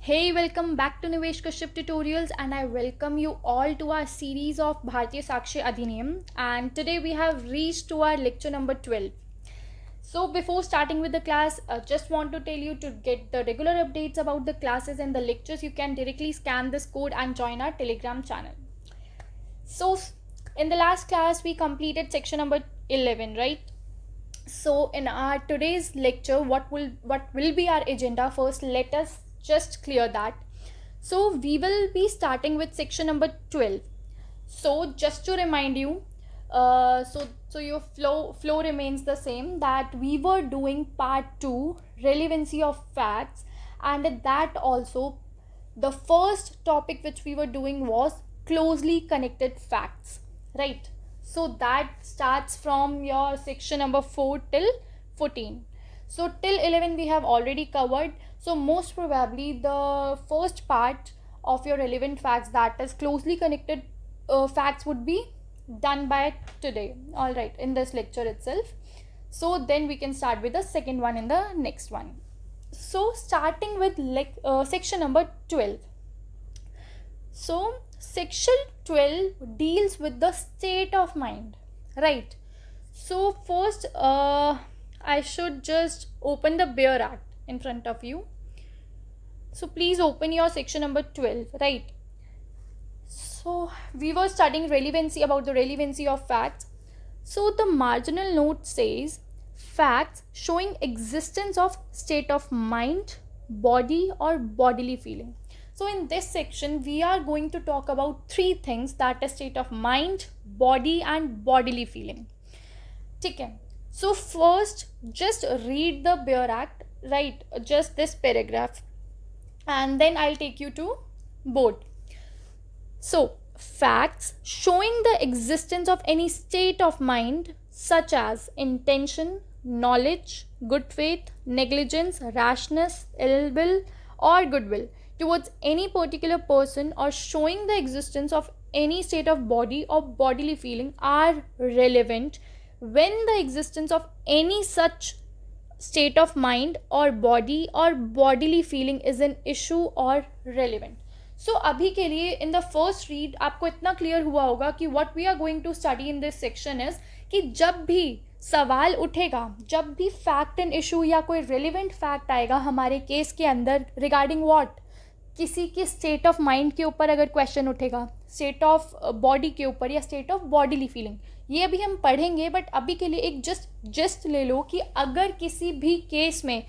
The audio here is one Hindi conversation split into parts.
Hey, welcome back to Nivesh Kashyap Tutorials, and I welcome you all to our series of Bharatiya Sakshi Adhiniyam. And today we have reached to our lecture number 12. So, before starting with the class, I just want to tell you to get the regular updates about the classes and the lectures, you can directly scan this code and join our Telegram channel. So, in the last class, we completed section number 11, right? So in our today's lecture, what will be our agenda? First, let us just clear that. So we will be starting with section number 12. So just to remind you, so your flow remains the same, that we were doing part 2, relevancy of facts, and that also the first topic which we were doing was closely connected facts, right? So that starts from your section number 4 till 14. So till 11 we have already covered. So most probably the first part of your relevant facts, that is closely connected facts, would be done by today, all right, in this lecture itself. So then we can start with the second one in the next one. So starting with section number 12. So section 12 deals with the state of mind, right? So first I should just open the Bear Act in front of you. So please open your section number 12, right? So we were studying relevancy, about the relevancy of facts. So the marginal note says facts showing existence of state of mind, body or bodily feeling. So in this section we are going to talk about three things, that is state of mind, body and bodily feeling. Okay. So first just read the Bear Act, right? Just this paragraph, and then I'll take you to board. So facts showing the existence of any state of mind such as intention, knowledge, good faith, negligence, rashness, ill will or goodwill towards any particular person, or showing the existence of any state of body or bodily feeling, are relevant when the existence of any such state of mind or body or bodily feeling is an issue or relevant. सो अभी के लिए इन द फर्स्ट रीड आपको इतना क्लियर हुआ होगा कि what we are going to study in this section is कि जब भी सवाल उठेगा, जब भी फैक्ट एंड इशू या कोई रिलेवेंट फैक्ट आएगा हमारे केस के अंदर रिगार्डिंग व्हाट, किसी की स्टेट ऑफ माइंड के ऊपर अगर क्वेश्चन उठेगा, स्टेट ऑफ बॉडी के ऊपर या स्टेट ऑफ बॉडीली फीलिंग, ये अभी हम पढ़ेंगे. बट अभी के लिए एक जस्ट ले लो कि अगर किसी भी केस में,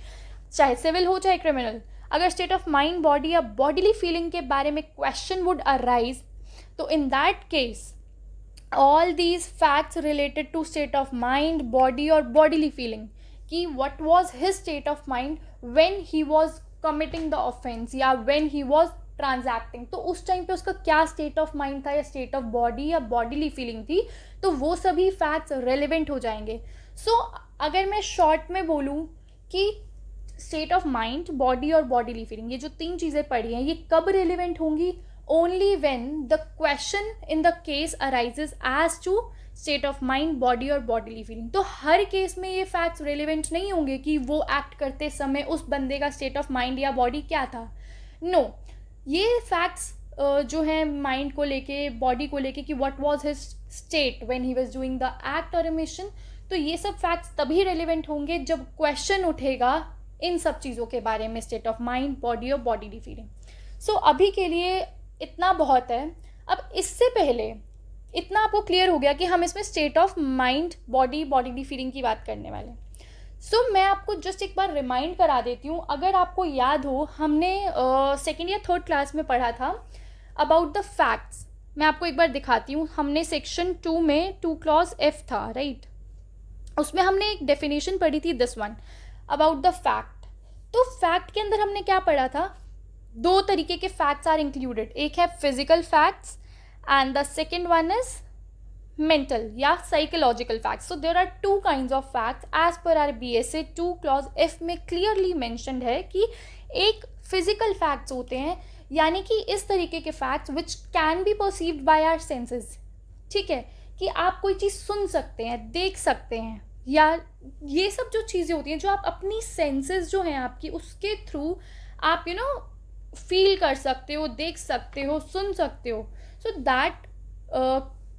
चाहे सिविल हो चाहे क्रिमिनल, अगर स्टेट ऑफ माइंड, बॉडी या बॉडीली फीलिंग के बारे में क्वेश्चन वुड अराइज, तो in that case all these facts related to state of mind, body और बॉडीली फीलिंग, कि what was his state of mind when he was committing the offence या व्हेन ही वाज ट्रांजैक्टिंग, तो उस टाइम पे उसका क्या स्टेट ऑफ माइंड था या स्टेट ऑफ बॉडी या बॉडीली फीलिंग थी, तो वो सभी फैक्ट्स रेलिवेंट हो जाएंगे. सो अगर मैं शॉर्ट में बोलूँ कि स्टेट ऑफ माइंड, बॉडी और बॉडीली फीलिंग, ये जो तीन चीज़ें पढ़ी हैं, ये कब रेलिवेंट होंगी? Only when the question in the case arises as to state of mind, body और बॉडीली फीलिंग. तो हर केस में ये फैक्ट्स रेलिवेंट नहीं होंगे कि वो एक्ट करते समय उस बंदे का स्टेट ऑफ माइंड या बॉडी क्या था. नो, ये फैक्ट्स जो है माइंड को लेके, बॉडी को लेके, कि what was his state when he was doing the act और मिशन, तो ये सब फैक्ट्स तभी रेलिवेंट होंगे जब क्वेश्चन उठेगा इन सब चीज़ों के बारे में, स्टेट ऑफ माइंड, बॉडी और बॉडीली फीलिंग. सो अभी के लिए इतना बहुत है. अब इससे पहले इतना आपको क्लियर हो गया कि हम इसमें state of mind, body, bodily feeling की बात करने वाले. सो मैं आपको जस्ट एक बार रिमाइंड करा देती हूँ. अगर आपको याद हो, हमने सेकेंड या थर्ड क्लास में पढ़ा था अबाउट द फैक्ट्स. मैं आपको एक बार दिखाती हूँ. हमने सेक्शन 2 में 2 क्लॉज F था, राइट? उसमें हमने एक डेफिनेशन पढ़ी थी, this one, about the fact. तो फैक्ट के अंदर हमने क्या पढ़ा था? दो तरीके के फैक्ट्स आर इंक्लूडेड. एक है physical facts and the second one is mental या psychological facts. So there are two kinds of facts as per are BSA 2 clause F में क्लियरली मैंशनड है कि एक फिजिकल फैक्ट्स होते हैं, यानी कि इस तरीके के facts which can be perceived by our senses. ठीक है, कि आप कोई चीज़ सुन सकते हैं, देख सकते हैं, या ये सब जो चीज़ें होती हैं जो आप अपनी सेंसेस जो हैं आपकी, उसके थ्रू आप फील कर सकते हो, देख सकते हो, सुन सकते हो. So that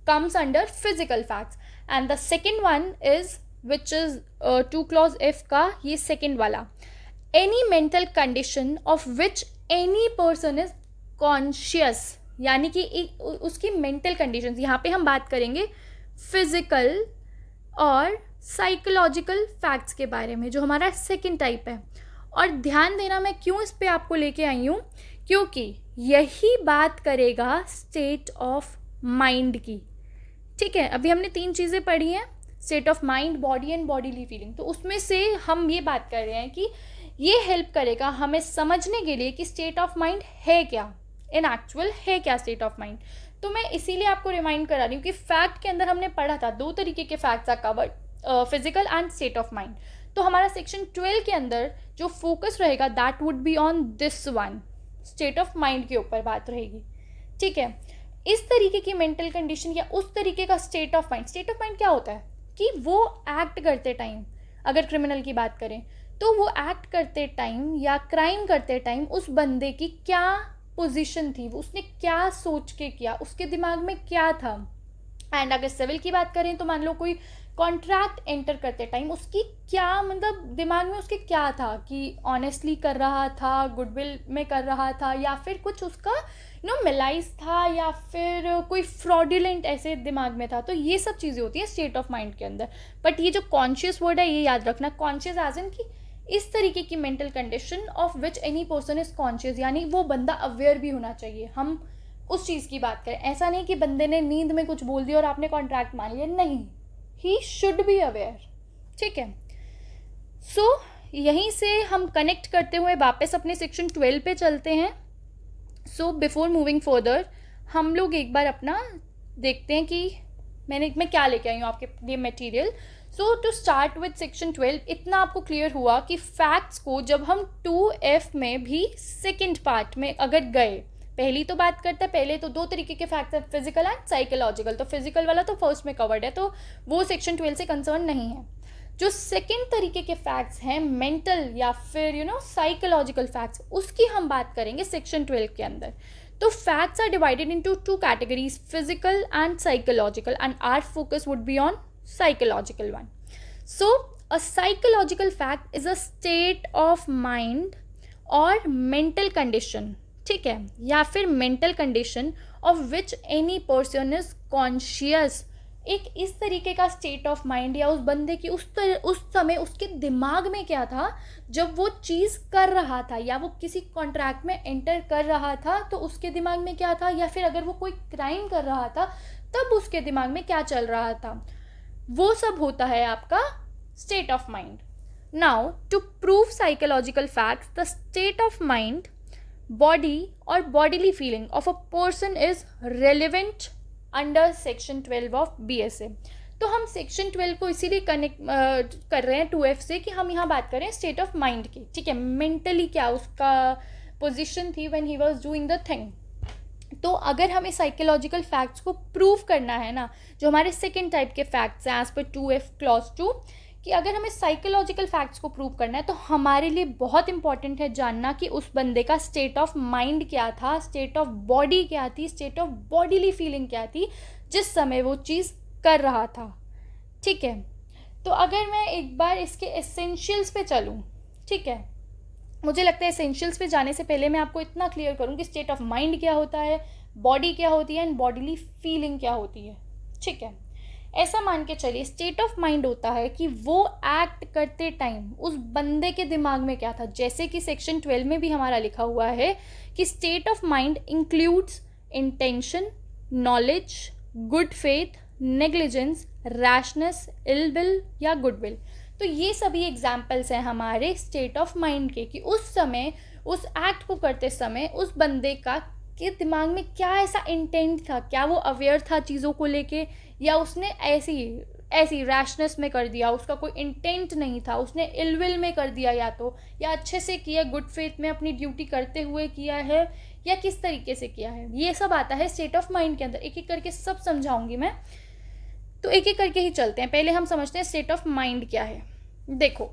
comes under physical facts. And the second one is, which is 2 clause F का ये second वाला, any mental condition of which any person is conscious, यानी कि उसकी mental conditions, यहाँ पे हम बात करेंगे physical और साइकोलॉजिकल फैक्ट्स के बारे में, जो हमारा सेकंड टाइप है. और ध्यान देना, मैं क्यों इस पे आपको लेके आई हूँ, क्योंकि यही बात करेगा स्टेट ऑफ माइंड की. ठीक है, अभी हमने 3 चीज़ें पढ़ी हैं, state of mind, body and bodily feeling. तो उसमें से हम ये बात कर रहे हैं कि ये हेल्प करेगा हमें समझने के लिए कि स्टेट ऑफ माइंड है क्या, इन एक्चुअल है क्या स्टेट ऑफ माइंड. तो मैं इसीलिए आपको रिमाइंड करा रही हूँ कि फैक्ट के अंदर हमने पढ़ा था 2 तरीके के facts are covered, physical and state of mind. तो हमारा सेक्शन 12 के अंदर जो फोकस रहेगा that would be on this one, state of mind के ऊपर बात रहेगी. ठीक है, इस तरीके की मेंटल कंडीशन या उस तरीके का state of mind. State of mind क्या होता है कि वो एक्ट करते टाइम, अगर क्रिमिनल की बात करें तो वो एक्ट करते टाइम या क्राइम करते टाइम उस बंदे की क्या पोजीशन थी, वो उसने क्या सोच के किया, उसके दिमाग में क्या था. एंड अगर सिविल की बात करें तो मान लो कोई कॉन्ट्रैक्ट एंटर करते टाइम उसकी क्या, मतलब दिमाग में उसके क्या था, कि ऑनेस्टली कर रहा था, गुडविल में कर रहा था, या फिर कुछ उसका मिलाइज था, या फिर कोई फ्रॉडुलेंट ऐसे दिमाग में था. तो ये सब चीज़ें होती हैं स्टेट ऑफ माइंड के अंदर. बट ये जो कॉन्शियस वर्ड है ये याद रखना, कॉन्शियस एज इन कि इस तरीके की mental condition of which any person is conscious, यानी वो बंदा अवेयर भी होना चाहिए. हम उस चीज़ की बात करें, ऐसा नहीं कि बंदे ने नींद में कुछ बोल दिया और आपने कॉन्ट्रैक्ट मान लिया, नहीं, ही शुड बी अवेयर. ठीक है, सो यहीं से हम कनेक्ट करते हुए वापस अपने सेक्शन 12 पे चलते हैं. सो बिफोर मूविंग फर्दर हम लोग एक बार अपना देखते हैं कि मैं क्या लेके आई हूँ आपके लिए material. So to start with section 12, इतना आपको क्लियर हुआ कि फैक्ट्स को जब हम 2F में भी सेकेंड पार्ट में अगर गए, पहली तो बात करते हैं, पहले तो 2 तरीके के फैक्ट्स हैं, फिजिकल एंड साइकोलॉजिकल. तो फिजिकल वाला तो फर्स्ट में कवर्ड है, तो वो सेक्शन 12 से कंसर्न नहीं है. जो सेकेंड तरीके के फैक्ट्स हैं, मेंटल या फिर साइकोलॉजिकल फैक्ट्स, उसकी हम बात करेंगे सेक्शन 12 के अंदर. तो facts are divided into 2 categories, physical and psychological, and our focus would be on psychological one. So a psychological fact is a state of mind और मेंटल कंडीशन, ठीक है, या फिर mental condition of which any person is conscious. एक इस तरीके का स्टेट ऑफ माइंड या उस बंदे की उस समय उसके दिमाग में क्या था जब वो चीज़ कर रहा था, या वो किसी कॉन्ट्रैक्ट में एंटर कर रहा था तो उसके दिमाग में क्या था, या फिर अगर वो कोई क्राइम कर रहा था तब उसके दिमाग में क्या चल रहा था, वो सब होता है आपका state of mind. Now to prove psychological facts, the state of mind, body और bodily feeling of a person is relevant under section 12 of BSA. तो हम सेक्शन 12 को इसीलिए कनेक्ट कर रहे हैं 2F से कि हम यहाँ बात करें स्टेट ऑफ माइंड की. ठीक है, मेंटली क्या उसका पोजीशन थी when he was doing the thing. तो अगर हमें साइकोलॉजिकल फैक्ट्स को प्रूव करना है ना, जो हमारे सेकेंड टाइप के फैक्ट्स हैं एज पर 2F क्लॉज 2, कि अगर हमें साइकोलॉजिकल फैक्ट्स को प्रूव करना है तो हमारे लिए बहुत इंपॉर्टेंट है जानना कि उस बंदे का स्टेट ऑफ माइंड क्या था, स्टेट ऑफ बॉडी क्या थी, स्टेट ऑफ बॉडीली फीलिंग क्या थी जिस समय वो चीज़ कर रहा था. ठीक है, तो अगर मैं एक बार इसके एसेंशियल्स पे चलूँ, ठीक है, मुझे लगता है एसेंशियल्स पे जाने से पहले मैं आपको इतना क्लियर करूँ कि स्टेट ऑफ माइंड क्या होता है, बॉडी क्या होती है एंड बॉडीली फीलिंग क्या होती है. ठीक है, ऐसा मान के चलिए स्टेट ऑफ माइंड होता है कि वो एक्ट करते टाइम उस बंदे के दिमाग में क्या था, जैसे कि सेक्शन 12 में भी हमारा लिखा हुआ है कि state of mind includes intention, knowledge, good faith, negligence, rashness, ill will या गुड विल. तो ये सभी एग्जाम्पल्स हैं हमारे स्टेट ऑफ माइंड के, कि उस समय उस एक्ट को करते समय उस बंदे का के दिमाग में क्या ऐसा इंटेंट था, क्या वो अवेयर था चीज़ों को लेके, या उसने ऐसी रैशनेस में कर दिया, उसका कोई इंटेंट नहीं था, उसने इलविल में कर दिया, या अच्छे से किया, गुड फेथ में अपनी ड्यूटी करते हुए किया है, या किस तरीके से किया है. ये सब आता है स्टेट ऑफ माइंड के अंदर. एक एक करके सब समझाऊंगी मैं, तो एक एक करके ही चलते हैं. पहले हम समझते हैं स्टेट ऑफ माइंड क्या है. देखो,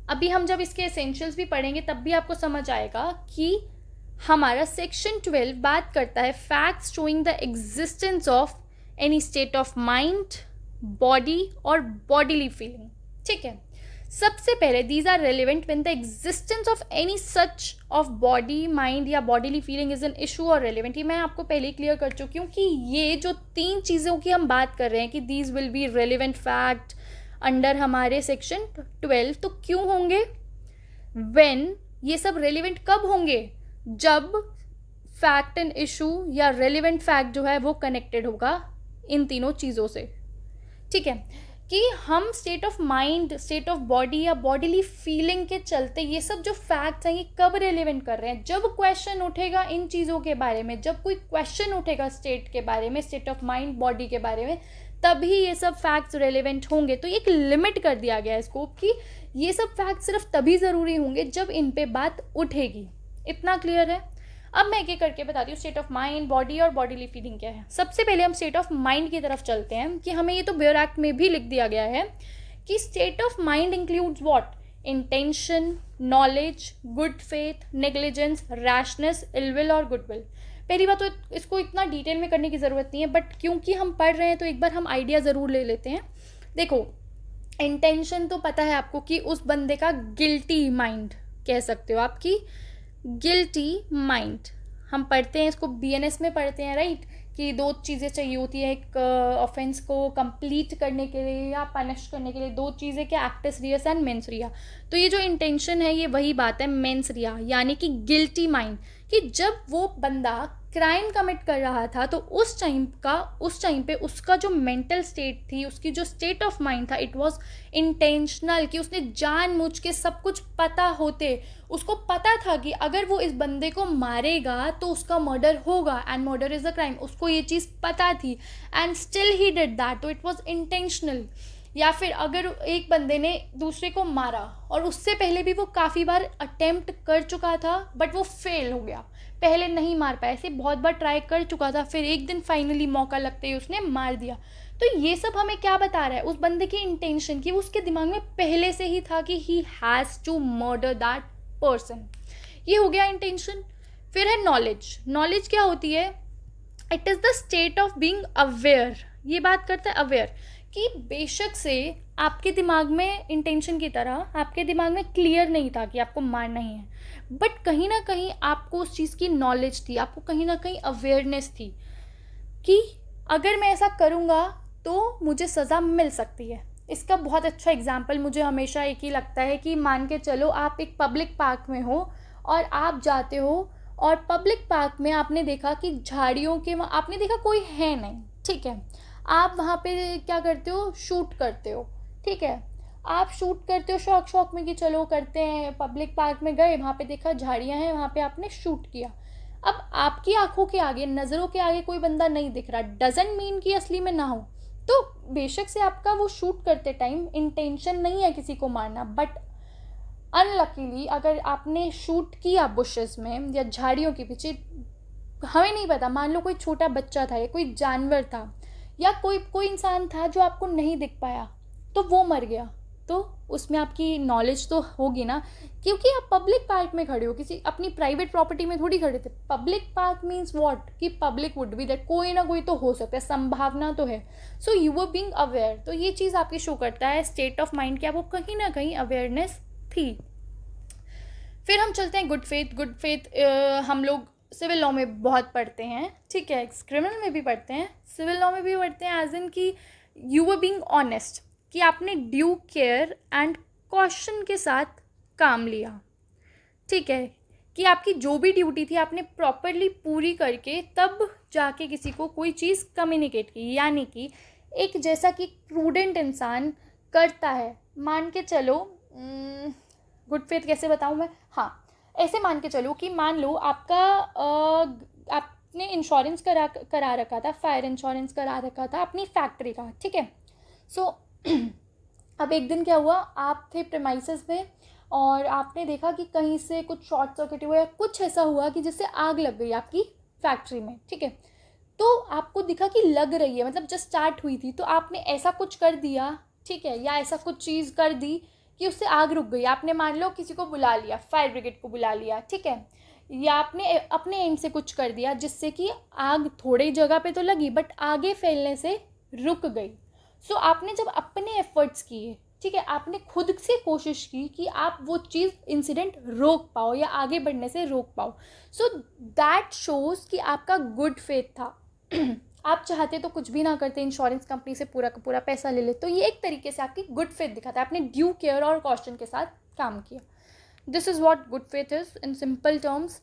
अभी हम जब इसके एसेंशियल्स भी पढ़ेंगे तब भी आपको समझ आएगा कि हमारा सेक्शन 12 बात करता है facts showing the existence of any state of mind, body और बॉडीली फीलिंग। ठीक है, सबसे पहले these are relevant when the existence of any such of body, mind या bodily feeling is an issue और रेलिवेंट। ये मैं आपको पहले ही क्लियर कर चुकी हूँ कि ये जो 3 चीज़ों की हम बात कर रहे हैं कि these will be relevant fact under हमारे सेक्शन 12, तो क्यों होंगे? व्हेन, ये सब रेलिवेंट कब होंगे? जब फैक्ट एंड इशू या रेलिवेंट फैक्ट जो है वो कनेक्टेड होगा इन तीनों चीज़ों से। ठीक है, कि हम state of mind, state of body या बॉडीली फीलिंग के चलते ये सब जो फैक्ट्स हैं ये कब रेलिवेंट कर रहे हैं? जब क्वेश्चन उठेगा इन चीज़ों के बारे में, जब कोई क्वेश्चन उठेगा स्टेट के बारे में, स्टेट ऑफ माइंड, बॉडी के बारे में, तभी ये सब फैक्ट्स रेलिवेंट होंगे। तो एक लिमिट कर दिया गया है स्कोप कि ये सब फैक्ट्स सिर्फ तभी ज़रूरी होंगे जब इन पे बात उठेगी। इतना क्लियर है? अब मैं एक एक करके बताती हूँ स्टेट ऑफ माइंड, बॉडी और बॉडीली फीलिंग क्या है। सबसे पहले हम स्टेट ऑफ माइंड की तरफ चलते हैं कि हमें ये तो बेयर एक्ट में भी लिख दिया गया है कि state of mind includes what? Intention, knowledge, good faith, negligence, rashness, ill will और गुडविल। पहली बात तो इसको इतना डिटेल में करने की ज़रूरत नहीं है, बट क्योंकि हम पढ़ रहे हैं तो एक बार हम आइडिया ज़रूर ले लेते हैं। देखो, इंटेंशन तो पता है आपको कि उस बंदे का गिल्टी माइंड कह सकते हो, आपकी गिल्टी माइंड। हम पढ़ते हैं इसको बीएनएस में पढ़ते हैं, राइट, कि 2 चीज़ें चाहिए होती है एक ऑफेंस को कंप्लीट करने के लिए या पनिश करने के लिए। 2 चीज़ें क्या? Actus reus and mens rea. तो ये जो इंटेंशन है ये वही बात है, मेंस रिया, यानी कि गिल्टी माइंड, कि जब वो बंदा क्राइम कमिट कर रहा था तो उस टाइम पे उसका जो मेंटल स्टेट थी, उसकी जो स्टेट ऑफ माइंड था, इट वाज इंटेंशनल, कि उसने जानबूझ के सब कुछ पता होते उसको पता था कि अगर वो इस बंदे को मारेगा तो उसका मर्डर होगा and murder is a crime. उसको ये चीज़ पता थी and still he did that, तो इट वाज इंटेंशनल। या फिर अगर एक बंदे ने दूसरे को मारा और उससे पहले भी वो काफ़ी बार अटेम्प्ट कर चुका था बट वो फेल हो गया, पहले नहीं मार पाया, ऐसे बहुत बार ट्राई कर चुका था, फिर एक दिन फाइनली मौका लगते ही उसने मार दिया। तो ये सब हमें क्या बता रहा है? उस बंदे की इंटेंशन, कि उसके दिमाग में पहले से ही था कि he has to murder that person. ये हो गया इंटेंशन। फिर है नॉलेज। नॉलेज क्या होती है? It is the state of being aware. ये बात करता है अवेयर, कि बेशक से आपके दिमाग में इंटेंशन की तरह आपके दिमाग में क्लियर नहीं था कि आपको मारना ही है, बट कहीं ना कहीं आपको उस चीज़ की नॉलेज थी, आपको कहीं ना कहीं अवेयरनेस थी कि अगर मैं ऐसा करूँगा तो मुझे सज़ा मिल सकती है। इसका बहुत अच्छा एग्जाम्पल मुझे हमेशा एक ही लगता है कि मान के चलो आप एक पब्लिक पार्क में हो और आप जाते हो और पब्लिक पार्क में आपने देखा कि झाड़ियों के वहाँ आपने देखा कोई है नहीं, ठीक है, आप वहाँ पे क्या करते हो? शूट करते हो, ठीक है, आप शूट करते हो शौक में कि चलो करते हैं। पब्लिक पार्क में गए, वहाँ पे देखा झाड़ियाँ हैं, वहाँ पे आपने शूट किया। अब आपकी आंखों के आगे, नज़रों के आगे कोई बंदा नहीं दिख रहा, डजंट मीन कि असली में ना हो। तो बेशक से आपका वो शूट करते टाइम इंटेंशन नहीं है किसी को मारना, बट अनलकीली अगर आपने शूट किया बुशेस में या झाड़ियों के पीछे, हमें नहीं पता, मान लो कोई छोटा बच्चा था या कोई जानवर था या कोई इंसान था जो आपको नहीं दिख पाया, तो वो मर गया, तो उसमें आपकी नॉलेज तो होगी ना, क्योंकि आप पब्लिक पार्क में खड़े हो, किसी अपनी प्राइवेट प्रॉपर्टी में थोड़ी खड़े थे। Public park means what? कि पब्लिक वुड बी दैट, कोई ना कोई तो हो सकता है, संभावना तो है। So you were being aware. तो ये चीज़ आपकी शो करता है स्टेट ऑफ माइंड की, आपको कहीं ना कहीं अवेयरनेस थी। फिर हम चलते हैं गुड फेथ। गुड फेथ हम लोग सिविल लॉ में बहुत पढ़ते हैं, ठीक है, क्रिमिनल में भी पढ़ते हैं, सिविल लॉ में भी पढ़ते हैं, एज इन कि यू वर बीइंग ऑनेस्ट, कि आपने ड्यू केयर एंड कॉशन के साथ काम लिया, ठीक है, कि आपकी जो भी ड्यूटी थी आपने प्रॉपरली पूरी करके तब जाके किसी को कोई चीज़ कम्युनिकेट की, यानी कि एक जैसा कि प्रूडेंट इंसान करता है। मान के चलो गुड फेथ कैसे बताऊँ मैं? हाँ, ऐसे मान के चलो कि मान लो आपका आपने इंश्योरेंस करा रखा था, फायर इंश्योरेंस करा रखा था अपनी फैक्ट्री का, ठीक है। सो अब एक दिन क्या हुआ, आप थे प्रेमाइसेस में और आपने देखा कि कहीं से कुछ शॉर्ट सर्किट हुआ या कुछ ऐसा हुआ कि जिससे आग लग गई आपकी फैक्ट्री में, ठीक है। तो आपको दिखा कि लग रही है, मतलब जस्ट स्टार्ट हुई थी, तो आपने ऐसा कुछ कर दिया, ठीक है, या ऐसा कुछ चीज़ कर दी कि उससे आग रुक गई, आपने मान लो किसी को बुला लिया, फायर ब्रिगेड को बुला लिया, ठीक है, या आपने अपने एंड से कुछ कर दिया जिससे कि आग थोड़ी जगह पे तो लगी बट आगे फैलने से रुक गई। सो आपने जब अपने एफर्ट्स किए, ठीक है, आपने खुद से कोशिश की कि आप वो चीज़ इंसिडेंट रोक पाओ या आगे बढ़ने से रोक पाओ, सो दैट शोज़ कि आपका गुड फेथ था। आप चाहते तो कुछ भी ना करते, इंश्योरेंस कंपनी से पूरा का पूरा पैसा ले ले, तो ये एक तरीके से आपकी गुड फेथ दिखाता है, आपने ड्यू केयर और कॉशन के साथ काम किया। This is what good faith is in simple terms.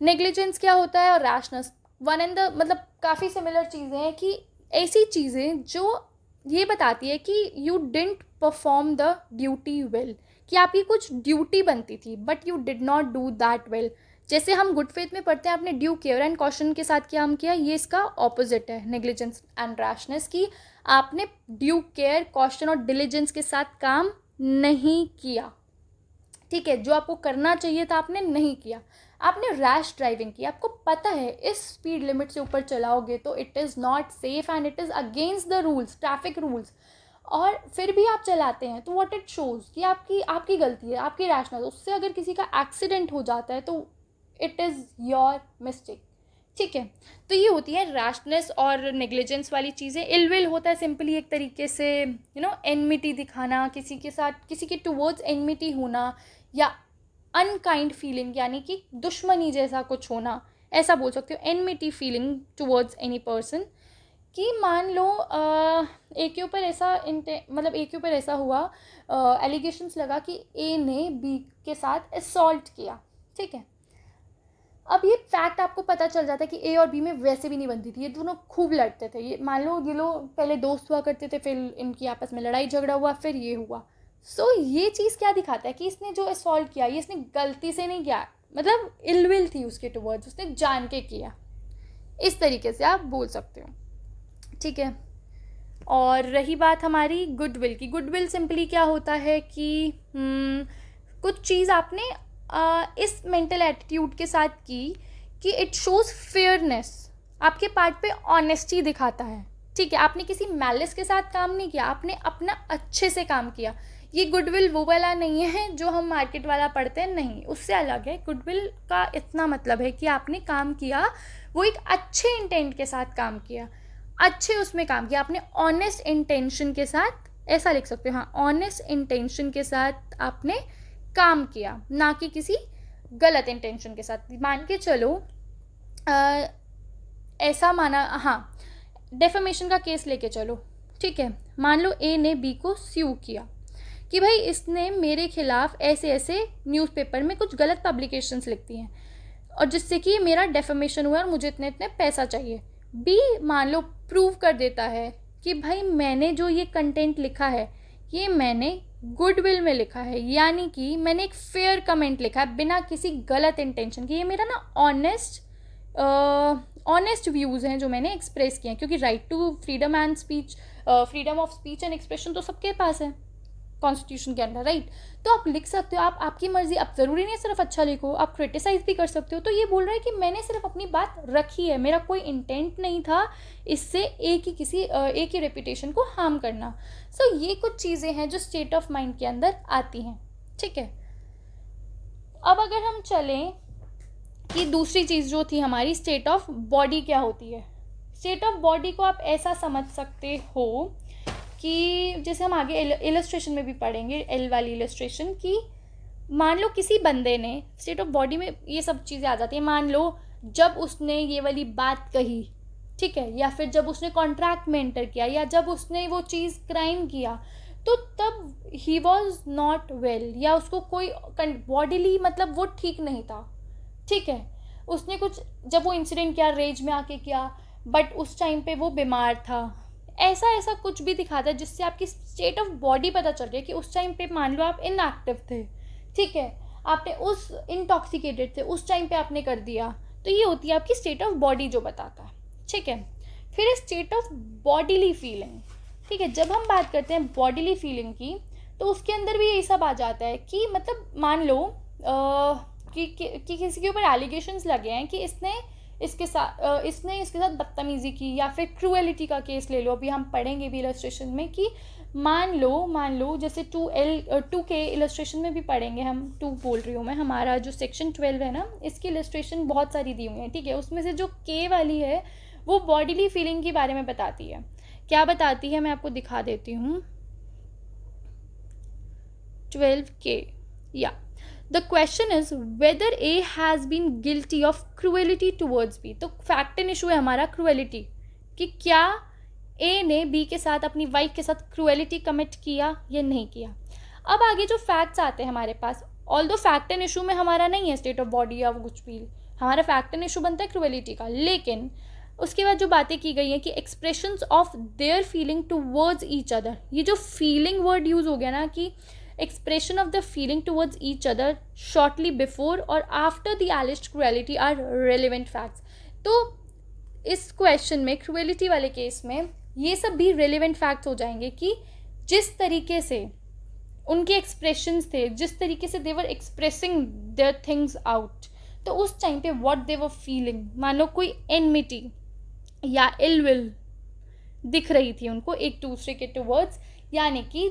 Negligence क्या होता है और रैशनेस वन एंड द, मतलब काफ़ी सिमिलर चीज़ें हैं कि ऐसी चीज़ें जो ये बताती है कि you didn't perform the duty well, कि आपकी कुछ ड्यूटी बनती थी but you did not do that well. जैसे हम गुड फेथ में पढ़ते हैं आपने ड्यू केयर एंड कॉशन के साथ काम किया, ये इसका ऑपोजिट है नेग्लिजेंस एंड रैशनेस की, आपने ड्यू केयर कॉशन और डिलीजेंस के साथ काम नहीं किया, ठीक है, जो आपको करना चाहिए था आपने नहीं किया, आपने रैश ड्राइविंग की, आपको पता है इस स्पीड लिमिट से ऊपर चलाओगे तो it is not safe and it is against the rules, traffic rules, और फिर भी आप चलाते हैं, तो व्हाट इट शोज़ कि आपकी गलती है, आपकी रैशनेस, उससे अगर किसी का एक्सीडेंट हो जाता है तो इट इज़ योर मिस्टेक, ठीक है। तो ये होती है रैशनेस और नेग्लिजेंस वाली चीज़ें। इल विल होता है सिंपली एक तरीके से एनमिटी दिखाना, किसी के साथ, किसी के टुवर्ड्स एनमिटी होना, या अनकाइंड फीलिंग यानी कि दुश्मनी जैसा कुछ होना, ऐसा बोल सकते हो, enmity feeling towards any person. कि मान लो एक के ऊपर ऐसा मतलब एक के ऊपर ऐसा हुआ, एलिगेशंस लगा कि ए ने बी के साथ असॉल्ट किया, ठीक है। अब ये फैक्ट आपको पता चल जाता है कि ए और बी में वैसे भी नहीं बनती थी, ये दोनों खूब लड़ते थे, ये मान लो ये लोग पहले दोस्त हुआ करते थे, फिर इनकी आपस में लड़ाई झगड़ा हुआ, फिर ये हुआ। सो ये चीज़ क्या दिखाता है कि इसने जो असॉल्ट किया ये इसने गलती से नहीं किया, मतलब इलविल थी उसके टुवर्ड्स, उसने जान के किया, इस तरीके से आप बोल सकते हो, ठीक है। और रही बात हमारी गुडविल की, गुडविल सिंपली क्या होता है कि कुछ चीज़ आपने इस मेंटल एटीट्यूड के साथ की कि इट शोज़ फेयरनेस, आपके पार्ट पे ऑनेस्टी दिखाता है, ठीक है, आपने किसी मैलिस के साथ काम नहीं किया, आपने अपना अच्छे से काम किया। ये गुडविल वो वाला नहीं है जो हम मार्केट वाला पढ़ते हैं, नहीं, उससे अलग है। गुडविल का इतना मतलब है कि आपने काम किया, वो एक अच्छे इंटेंट के साथ काम किया, अच्छे उसमें काम किया, आपने ऑनेस्ट इंटेंशन के साथ, ऐसा लिख सकते हो, हाँ, ऑनेस्ट इंटेंशन के साथ आपने काम किया, ना कि किसी गलत इंटेंशन के साथ। मान के चलो ऐसा माना, हाँ, डेफेमेशन का केस लेके चलो, ठीक है, मान लो ए ने बी को स्यू किया कि भाई इसने मेरे खिलाफ ऐसे ऐसे न्यूज़पेपर में कुछ गलत पब्लिकेशंस लिखती हैं और जिससे कि मेरा डेफेमेशन हुआ और मुझे इतने इतने पैसा चाहिए। बी मान लो प्रूव कर देता है कि भाई मैंने जो ये कंटेंट लिखा है ये मैंने गुडविल में लिखा है, यानी कि मैंने एक फेयर कमेंट लिखा है बिना किसी गलत इंटेंशन के, ये मेरा ना ऑनेस्ट व्यूज़ हैं जो मैंने एक्सप्रेस किए हैं, क्योंकि right to freedom and speech, freedom of speech and expression तो सबके पास है कॉन्स्टिट्यूशन के अंडर, राइट। तो आप लिख सकते हो, आप आपकी मर्जी, आप ज़रूरी नहीं सिर्फ अच्छा लिखो, आप क्रिटिसाइज़ भी कर सकते हो। तो ये बोल रहा है कि मैंने सिर्फ अपनी बात रखी है, मेरा कोई इंटेंट नहीं था इससे एक ही रेपुटेशन को हार्म करना। सो ये कुछ चीज़ें हैं जो स्टेट ऑफ माइंड के अंदर आती हैं, ठीक है। अब अगर हम चलें कि दूसरी चीज़ जो थी हमारी स्टेट ऑफ बॉडी क्या होती है। स्टेट ऑफ बॉडी को आप ऐसा समझ सकते हो कि जैसे हम आगे इलस्ट्रेशन में भी पढ़ेंगे, एल वाली इलस्ट्रेशन, की मान लो किसी बंदे ने, स्टेट ऑफ बॉडी में ये सब चीज़ें आ जाती हैं, मान लो जब उसने ये वाली बात कही, ठीक है, या फिर जब उसने कॉन्ट्रैक्ट में एंटर किया, या जब उसने वो चीज़ क्राइम किया, तो तब ही वॉज नॉट वेल, या उसको कोई बॉडीली मतलब वो ठीक नहीं था, ठीक है। उसने कुछ, जब वो इंसिडेंट किया रेज में आके किया, बट उस टाइम पे वो बीमार था, ऐसा कुछ भी दिखाता है जिससे आपकी स्टेट ऑफ बॉडी पता चल रही है कि उस टाइम पे मान लो आप इनएक्टिव थे, ठीक है, आपने उस इंटॉक्सिकेटेड थे, उस टाइम पे आपने कर दिया, तो ये होती है आपकी स्टेट ऑफ बॉडी जो बताता है, ठीक है। फिर स्टेट ऑफ बॉडीली फीलिंग, ठीक है, जब हम बात करते हैं बॉडीली फीलिंग की तो उसके अंदर भी यही सब आ जाता है कि मतलब मान लो कि किसी के ऊपर एलिगेशंस लगे हैं कि इसने इसके साथ बदतमीज़ी की, या फिर क्रूएलिटी का केस ले लो, अभी हम पढ़ेंगे भी इलस्ट्रेशन में कि मान लो जैसे 2K इलस्ट्रेशन में भी पढ़ेंगे हम, 2 बोल रही हूँ मैं, हमारा जो सेक्शन 12 है ना, इसकी इलस्ट्रेशन बहुत सारी दी हुई है, ठीक है। उसमें से जो K वाली है वो बॉडीली फीलिंग के बारे में बताती है। क्या बताती है मैं आपको दिखा देती हूँ। 12K, या the question is whether A has been guilty of cruelty towards B. तो फैक्ट एंड इशू है हमारा क्रूएलिटी, कि क्या ए ने बी के साथ, अपनी वाइफ के साथ क्रूएलिटी कमिट किया या नहीं किया। अब आगे जो फैक्ट्स आते हैं हमारे पास, ऑल्दो फैक्ट एंड इशू में हमारा नहीं है स्टेट ऑफ बॉडी या कुछ भी, हमारा फैक्ट एंड इशू बनता है क्रूएलिटी का, लेकिन उसके बाद जो बातें की गई हैं कि expressions of their feeling towards each other, ये जो फीलिंग वर्ड यूज़ हो गया ना, कि expression of the feeling towards each other shortly before or after the alleged cruelty are relevant facts। तो इस क्वेश्चन में, क्रूएलिटी वाले केस में, ये सब भी रेलिवेंट फैक्ट्स हो जाएंगे कि जिस तरीके से उनके एक्सप्रेशंस थे, जिस तरीके से दे वर एक्सप्रेसिंग देयर थिंग्स आउट, तो उस टाइम पे व्हाट दे वर फीलिंग। मान लो कोई एनमिटी या इल विल दिख रही थी उनको एक दूसरे के टुवर्ड्स, यानी कि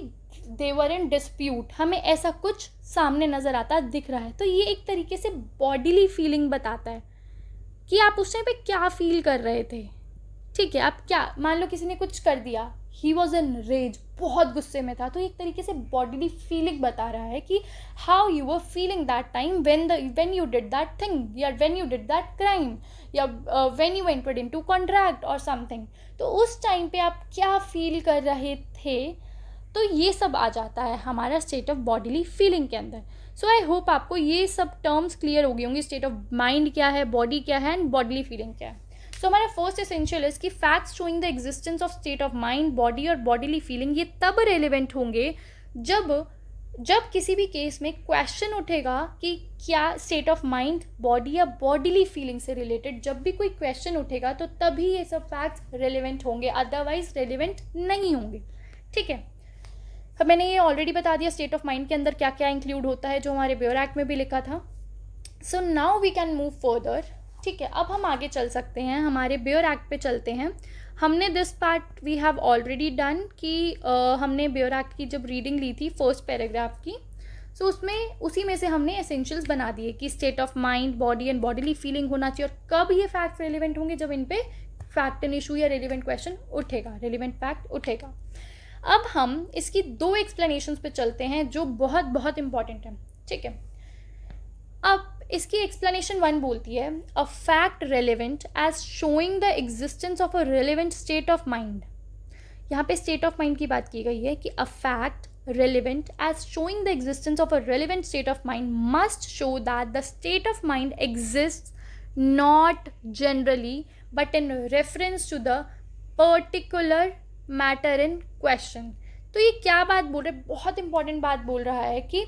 दे वर इन डिस्प्यूट, हमें ऐसा कुछ सामने नज़र आता दिख रहा है। तो ये एक तरीके से बॉडीली फीलिंग बताता है कि आप उस टाइम पे क्या फील कर रहे थे, ठीक है। आप क्या, मान लो किसी ने कुछ कर दिया, ही वॉज इन रेज, बहुत गुस्से में था, तो एक तरीके से बॉडीली फीलिंग बता रहा है कि how you were feeling that time when you did that thing, या when you did that crime, या when you entered into contract और समथिंग। तो उस टाइम पे आप क्या फील कर रहे थे, तो ये सब आ जाता है हमारा स्टेट ऑफ बॉडीली फीलिंग के अंदर। सो आई होप आपको ये सब टर्म्स क्लियर हो गई होंगी, स्टेट ऑफ माइंड क्या है, बॉडी क्या है एंड बॉडीली फीलिंग क्या है। सो हमारा फर्स्ट एसेंशियल है कि facts showing the existence of state of mind, body और बॉडीली फीलिंग ये तब रेलिवेंट होंगे जब किसी भी केस में क्वेश्चन उठेगा कि क्या स्टेट ऑफ माइंड, बॉडी या बॉडीली फीलिंग से रिलेटेड जब भी कोई क्वेश्चन उठेगा तो तभी ये सब फैक्ट्स रेलिवेंट होंगे, अदरवाइज रेलिवेंट नहीं होंगे, ठीक है। अब मैंने ये ऑलरेडी बता दिया स्टेट ऑफ माइंड के अंदर क्या क्या इंक्लूड होता है, जो हमारे बेयर एक्ट में भी लिखा था। So now we can move further, ठीक है। अब हम आगे चल सकते हैं, हमारे बेयर एक्ट पे चलते हैं। हमने this part we have already done कि हमने बेयर एक्ट की जब रीडिंग ली थी फर्स्ट पैराग्राफ की, सो उसमें उसी में से हमने एसेंशियल्स बना दिए कि state of mind, body and bodily feeling होना चाहिए, और कब ये फैक्ट रेलिवेंट होंगे, जब इन पे फैक्ट एंड इशू या रेलिवेंट क्वेश्चन उठेगा, रेलिवेंट फैक्ट उठेगा। अब हम इसकी 2 एक्सप्लेनेशंस पे चलते हैं जो बहुत बहुत इंपॉर्टेंट है, ठीक है। अब इसकी एक्सप्लेनेशन 1 बोलती है a fact relevant as showing the existence of a relevant state of mind. यहाँ पे स्टेट ऑफ माइंड की बात की गई है कि a fact relevant as showing the existence of a relevant state of mind must show that the state of mind exists not generally but in reference to the particular matter in question। तो ये क्या बात बोल रहे हैं, बहुत इंपॉर्टेंट बात बोल रहा है कि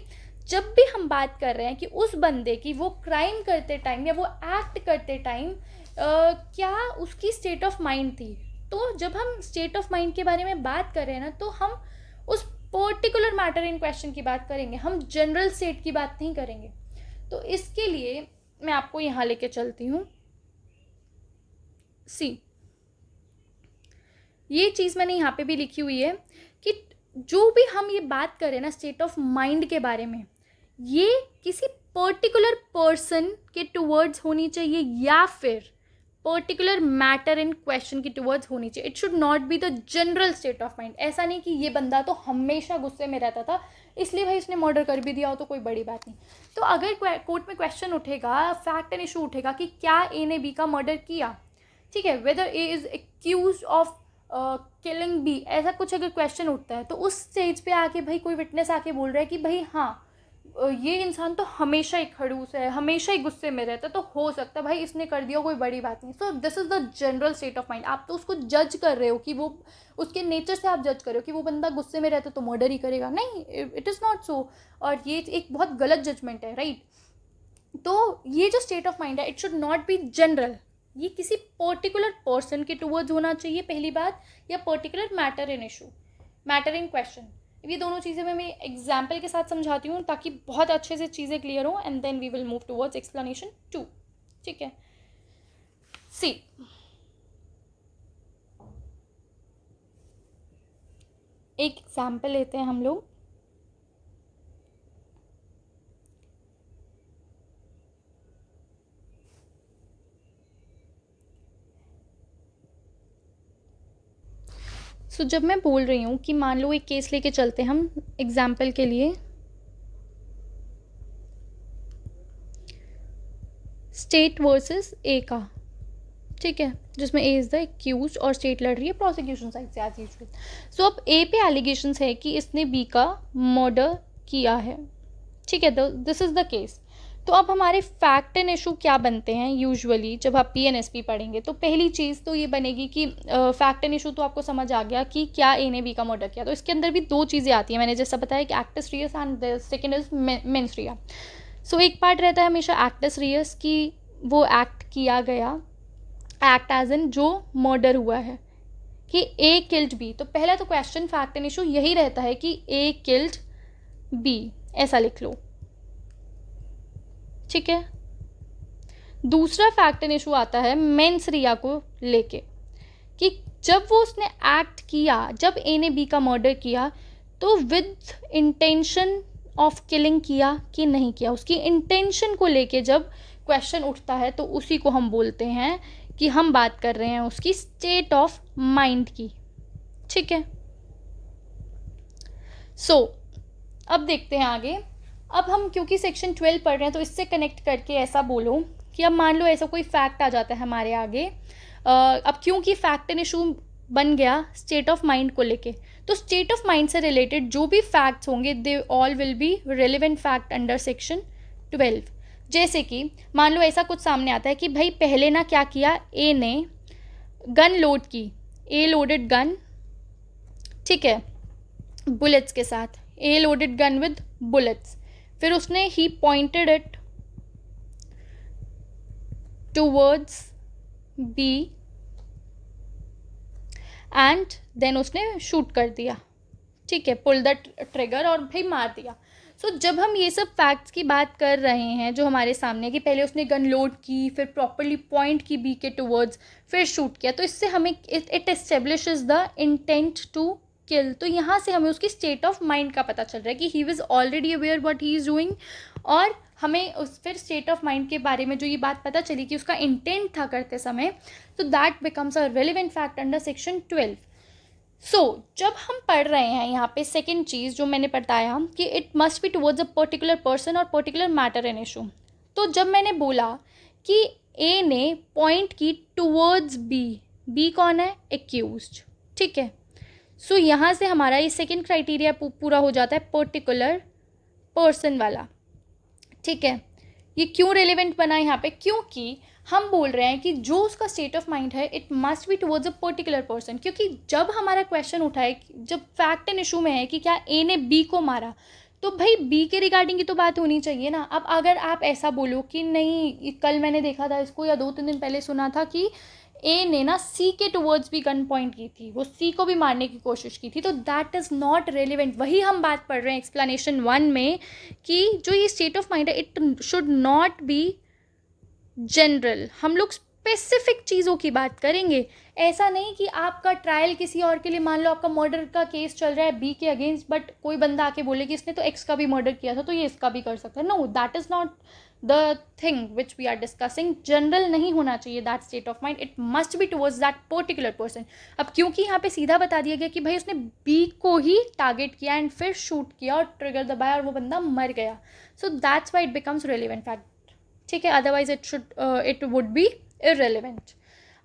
जब भी हम बात कर रहे हैं कि उस बंदे की वो क्राइम करते टाइम या वो एक्ट करते टाइम क्या उसकी स्टेट ऑफ माइंड थी, तो जब हम स्टेट ऑफ माइंड के बारे में बात कर रहे हैं ना, तो हम उस पर्टिकुलर मैटर इन क्वेश्चन की बात करेंगे, हम जनरल स्टेट की बात नहीं करेंगे। तो इसके लिए मैं आपको यहाँ लेके चलती हूँ। सी, ये चीज़ मैंने यहाँ पे भी लिखी हुई है कि जो भी हम ये बात करें ना स्टेट ऑफ माइंड के बारे में, ये किसी पर्टिकुलर पर्सन के टुवर्ड्स होनी चाहिए या फिर पर्टिकुलर मैटर इन क्वेश्चन की टुवर्ड्स होनी चाहिए। It should not be the general state of mind. ऐसा नहीं कि ये बंदा तो हमेशा गुस्से में रहता था इसलिए भाई इसने मर्डर कर भी दिया हो तो कोई बड़ी बात नहीं। तो अगर कोर्ट में क्वेश्चन उठेगा, फैक्ट एंड इशू उठेगा कि क्या ए ने बी का मर्डर किया, ठीक है, whether A is accused of killing B, ऐसा कुछ अगर क्वेश्चन उठता है तो उस स्टेज पे आके भाई कोई विटनेस आके बोल रहा है कि भाई हाँ ये इंसान तो हमेशा ही खड़ूस है, हमेशा ही गुस्से में रहता है, तो हो सकता है भाई इसने कर दिया, कोई बड़ी बात नहीं। So this is the general state of mind. आप तो उसको जज कर रहे हो कि वो उसके नेचर से आप जज कर रहे हो कि वो बंदा गुस्से में रहता तो मर्डर ही करेगा, नहीं, इट इज़ नॉट सो। और ये एक बहुत गलत जजमेंट है, राइट। तो ये जो स्टेट ऑफ माइंड है it should not be general, ये किसी पर्टिकुलर पर्सन के टुवर्ड्स होना चाहिए पहली बात, या particular matter in issue, matter in question. ये दोनों चीज़ें मैं एग्जाम्पल के साथ समझाती हूँ ताकि बहुत अच्छे से चीज़ें क्लियर हो, and then we will move towards explanation 2, ठीक है। सी, एक एग्जाम्पल लेते हैं हम लोग। जब मैं बोल रही हूँ कि मान लो एक केस लेके चलते हैं हम एग्जाम्पल के लिए, स्टेट वर्सेस ए का, ठीक है, जिसमें ए इज़ द एक्यूज और स्टेट लड़ रही है प्रोसिक्यूशन साइड से एज यूजुअल। सो अब ए पे एलिगेशंस है कि इसने बी का मर्डर किया है, ठीक है, दिस इज़ द केस। तो अब हमारे फैक्ट एंड इशू क्या बनते हैं यूजुअली जब आप पीएनएसपी पढ़ेंगे? तो पहली चीज़ तो ये बनेगी कि फैक्ट एंड इशू तो आपको समझ आ गया कि क्या ए ने बी का मर्डर किया। तो इसके अंदर भी दो चीज़ें आती हैं, मैंने जैसा बताया कि actus reus and the second is mens rea. So एक पार्ट रहता है हमेशा एक्टस रियस कि वो एक्ट किया गया, एक्ट एज इन जो मर्डर हुआ है, कि ए किल्ड बी। तो पहला तो क्वेश्चन फैक्ट एंड इशू यही रहता है कि ए किल्ड बी, ऐसा लिख लो, ठीक है। दूसरा फैक्ट एंड इशू आता है मेंस रिया को लेके कि जब वो उसने एक्ट किया, जब ए ने बी का मर्डर किया, तो विद इंटेंशन ऑफ किलिंग किया कि नहीं किया, उसकी इंटेंशन को लेके जब क्वेश्चन उठता है तो उसी को हम बोलते हैं कि हम बात कर रहे हैं उसकी स्टेट ऑफ माइंड की, ठीक है। अब देखते हैं आगे। अब हम क्योंकि सेक्शन 12 पढ़ रहे हैं तो इससे कनेक्ट करके ऐसा बोलो कि अब मान लो ऐसा कोई फैक्ट आ जाता है हमारे आगे, अब क्योंकि फैक्ट एंड इशू बन गया स्टेट ऑफ माइंड को लेके, तो स्टेट ऑफ माइंड से रिलेटेड जो भी फैक्ट्स होंगे they all will be relevant fact under section 12। जैसे कि मान लो ऐसा कुछ सामने आता है कि भाई पहले ना क्या किया, ए ने गन लोड की, ए लोडेड गन, ठीक है, बुलेट्स के साथ, a loaded gun with bullets, फिर उसने ही pointed it towards B and then उसने शूट कर दिया, ठीक है, पुल द ट्रिगर और भाई मार दिया। जब हम ये सब फैक्ट्स की बात कर रहे हैं जो हमारे सामने कि पहले उसने गन लोड की, फिर प्रॉपरली पॉइंट की बी के टूवर्ड्स, फिर शूट किया, तो इससे हमें it establishes the intent to kill. तो यहाँ से हमें उसकी स्टेट ऑफ माइंड का पता चल रहा है कि he was already aware what he is doing, और हमें उस फिर स्टेट ऑफ माइंड के बारे में जो ये बात पता चली कि उसका इंटेंट था करते समय, तो that becomes a relevant fact under section 12। जब हम पढ़ रहे हैं यहाँ पे सेकेंड चीज़ जो मैंने बताया कि it must be towards a particular person और पर्टिकुलर मैटर एन इशू, तो जब मैंने बोला कि ए ने पॉइंट की टुवर्ड्स बी, बी कौन है, एक्यूज्ड, ठीक है। यहाँ से हमारा ये सेकेंड क्राइटेरिया पूरा हो जाता है, पर्टिकुलर पर्सन वाला, ठीक है। ये क्यों रेलिवेंट बना यहाँ पे, क्योंकि हम बोल रहे हैं कि जो उसका स्टेट ऑफ माइंड है it must be towards a particular person, क्योंकि जब हमारा क्वेश्चन उठा है, जब फैक्ट एंड इशू में है कि क्या ए ने बी को मारा, तो भाई बी के रिगार्डिंग की तो बात होनी चाहिए ना। अब अगर आप ऐसा बोलो कि नहीं, कल मैंने देखा था इसको या 2-3 दिन पहले सुना था कि ए ने ना सी के टुवर्ड्स भी गन पॉइंट की थी, वो सी को भी मारने की कोशिश की थी, तो दैट इज़ नॉट रेलिवेंट। वही हम बात पढ़ रहे हैं एक्सप्लेनेशन 1 में कि जो ये स्टेट ऑफ माइंड है it should not be general, हम लोग स्पेसिफिक चीज़ों की बात करेंगे। ऐसा नहीं कि आपका ट्रायल किसी और के लिए, मान लो आपका मर्डर का केस चल रहा है बी के अगेंस्ट, बट कोई बंदा आके बोले कि इसने तो एक्स का भी मर्डर किया था तो ये इसका भी कर सकता है। No, that is not the thing which we are discussing. General नहीं होना चाहिए that state of mind, it must be towards that particular person. अब क्योंकि यहाँ पे सीधा बता दिया गया कि भाई उसने बी को ही टारगेट किया एंड फिर शूट किया और ट्रिगर दबाया और वो बंदा मर गया, so that's why it becomes relevant fact, ठीक है, otherwise it would be irrelevant.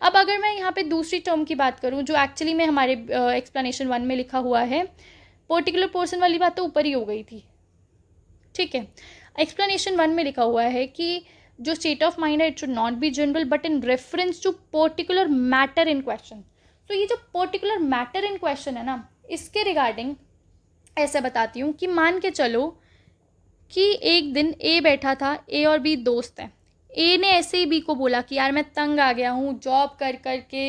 अब अगर मैं यहाँ पे दूसरी टर्म की बात करूँ जो एक्चुअली में हमारे एक्सप्लेनेशन 1 में लिखा हुआ है, पर्टिकुलर पर्सन वाली बात तो ऊपर ही हो गई थी, ठीक है। एक्सप्लेनेशन 1 में लिखा हुआ है कि जो स्टेट ऑफ माइंड है it should not be general but in reference to particular matter in question. तो ये जो पर्टिकुलर मैटर इन क्वेश्चन है ना, इसके रिगार्डिंग ऐसे बताती हूँ कि मान के चलो कि एक दिन ए बैठा था, ए और बी दोस्त हैं, ए ने ऐसे ही बी को बोला कि यार मैं तंग आ गया हूँ जॉब कर कर के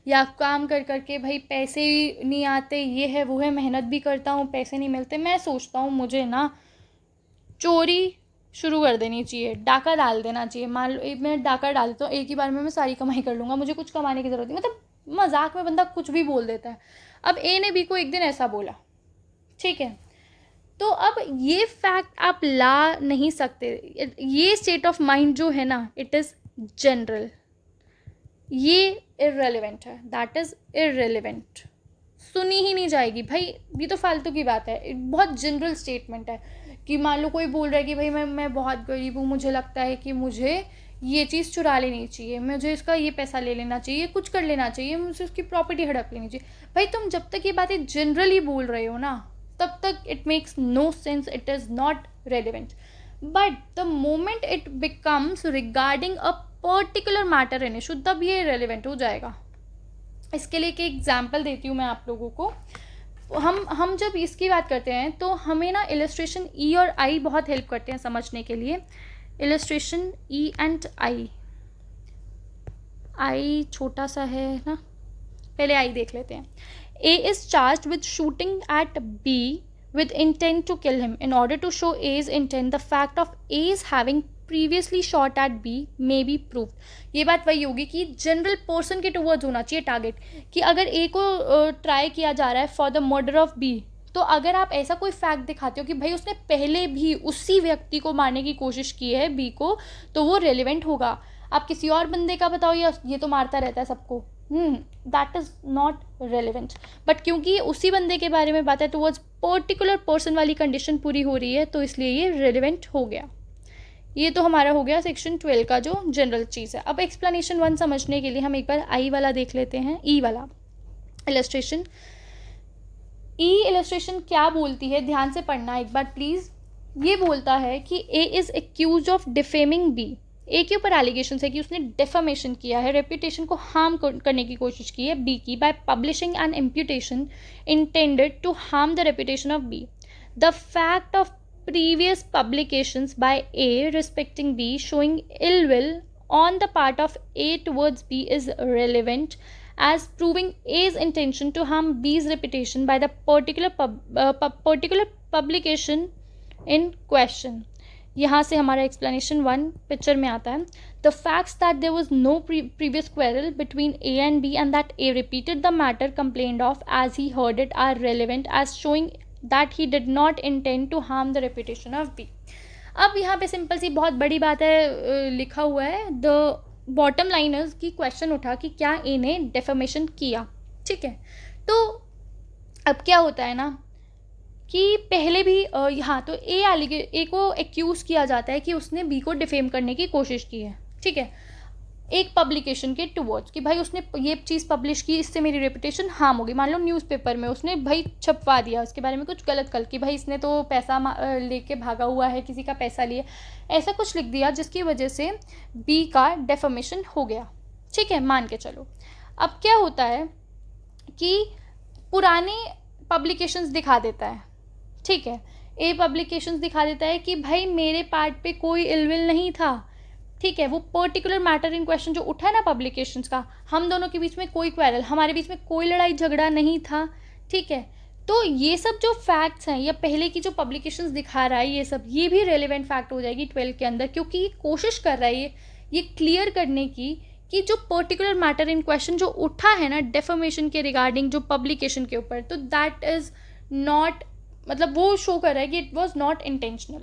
या काम कर कर के, भाई पैसे ही नहीं आते, ये है वो है, मेहनत भी करता हूँ पैसे नहीं मिलते, मैं सोचता हूँ मुझे ना चोरी शुरू कर देनी चाहिए, डाका डाल देना चाहिए। मान लो मैं डाका डाल देता हूँ, एक ही बार में मैं सारी कमाई कर लूँगा, मुझे कुछ कमाने की ज़रूरत नहीं। मतलब मजाक में बंदा कुछ भी बोल देता है। अब ए ने बी को एक दिन ऐसा बोला, ठीक है। तो अब ये फैक्ट आप ला नहीं सकते, ये स्टेट ऑफ माइंड जो है ना, इट इज़ जनरल, ये इररेलेवेंट है, दैट इज़ इररेलेवेंट, सुनी ही नहीं जाएगी भाई, ये तो फालतू की बात है, बहुत जनरल स्टेटमेंट है। कि मान लो कोई बोल रहा है कि भाई मैं बहुत गरीब हूँ, मुझे लगता है कि मुझे ये चीज़ चुरा लेनी चाहिए, मुझे इसका ये पैसा ले लेना चाहिए, कुछ कर लेना चाहिए, मुझे उसकी प्रॉपर्टी हड़प लेनी चाहिए। भाई तुम जब तक ये बातें जनरली बोल रहे हो ना, तब तक it makes no sense, it is not relevant. But the moment it becomes regarding a particular matter in issue, तब ये रेलिवेंट हो जाएगा। इसके लिए एक एग्जाम्पल देती हूँ मैं आप लोगों को। हम जब इसकी बात करते हैं तो हमें ना इलस्ट्रेशन ई और आई बहुत हेल्प करते हैं समझने के लिए। इलस्ट्रेशन ई एंड आई छोटा सा है ना, पहले आई देख लेते हैं। A is charged with shooting at B with intent to kill him. In order to show A's intent, the fact of A's having previously shot at B may be proved. ये बात वही होगी कि जनरल पर्सन के टुवर्ड्स होना चाहिए टारगेट, कि अगर A को ट्राई किया जा रहा है for the murder of B, तो अगर आप ऐसा कोई फैक्ट दिखाते हो कि भाई उसने पहले भी उसी व्यक्ति को मारने की कोशिश की है B को, तो वो रेलिवेंट होगा। आप किसी और बंदे का बताओ, या ये तो मारता रहता है सबको, that is not relevant. But क्योंकि ये उसी बंदे के बारे में बात है, टुवर्ड्स पर्टिकुलर पर्सन वाली कंडीशन पूरी हो रही है, तो इसलिए ये रेलिवेंट हो गया। ये तो हमारा हो गया सेक्शन 12 का जो जनरल चीज़ है। अब एक्सप्लेनेशन 1 समझने के लिए हम एक बार आई वाला देख लेते हैं, ई वाला इलस्ट्रेशन। ई इलस्ट्रेशन क्या बोलती है, ध्यान से पढ़ना एक बार प्लीज़। ये बोलता है कि A is accused of defaming B. A के ऊपर एलिगेशन है कि उसने डेफामेशन किया है, रेपुटेशन को हार्म करने की कोशिश की है बी की, by publishing an imputation intended to harm the reputation of B. The fact of previous publications by A respecting B showing ill will on the part of A towards B is relevant as proving A's intention to harm B's reputation by the particular publication in question. यहाँ से हमारा एक्सप्लेनेशन 1 पिक्चर में आता है। The facts that there was no previous quarrel between A and B and that A repeated the matter complained of as he heard it are relevant as showing that he did not intend to harm the reputation of B. अब यहाँ पे सिंपल सी बहुत बड़ी बात है, लिखा हुआ है द बॉटम लाइनर्स की क्वेश्चन उठा कि क्या ए ने डेफेमेशन किया, ठीक है। तो अब क्या होता है ना कि पहले भी यहाँ तो ए को एक्यूज़ किया जाता है कि उसने बी को डिफेम करने की कोशिश की है, ठीक है, एक पब्लिकेशन के टुवर्ड्स, कि भाई उसने ये चीज़ पब्लिश की, इससे मेरी रेपुटेशन हार्म होगी। मान लो न्यूज़पेपर में उसने भाई छपवा दिया उसके बारे में कुछ गलत कल कि भाई इसने तो पैसा लेके भागा हुआ है, किसी का पैसा लिए, ऐसा कुछ लिख दिया जिसकी वजह से बी का डेफेमेशन हो गया, ठीक है, मान के चलो। अब क्या होता है कि पुराने पब्लिकेशंस दिखा देता है, ठीक है, ए पब्लिकेशंस दिखा देता है कि भाई मेरे पार्ट पे कोई इलविल नहीं था, ठीक है, वो पर्टिकुलर मैटर इन क्वेश्चन जो उठा है ना पब्लिकेशंस का, हम दोनों के बीच में कोई क्वेरल, हमारे बीच में कोई लड़ाई झगड़ा नहीं था, ठीक है। तो ये सब जो फैक्ट्स हैं या पहले की जो पब्लिकेशंस दिखा रहा है, ये सब ये भी रेलिवेंट फैक्ट हो जाएगी 12 के अंदर, क्योंकि ये कोशिश कर रहा है ये क्लियर करने की कि जो पर्टिकुलर मैटर इन क्वेश्चन जो उठा है ना डेफेमेशन के रिगार्डिंग जो पब्लिकेशन के ऊपर, तो दैट इज़ नॉट, मतलब वो शो कर रहा है कि इट वॉज नॉट इंटेंशनल,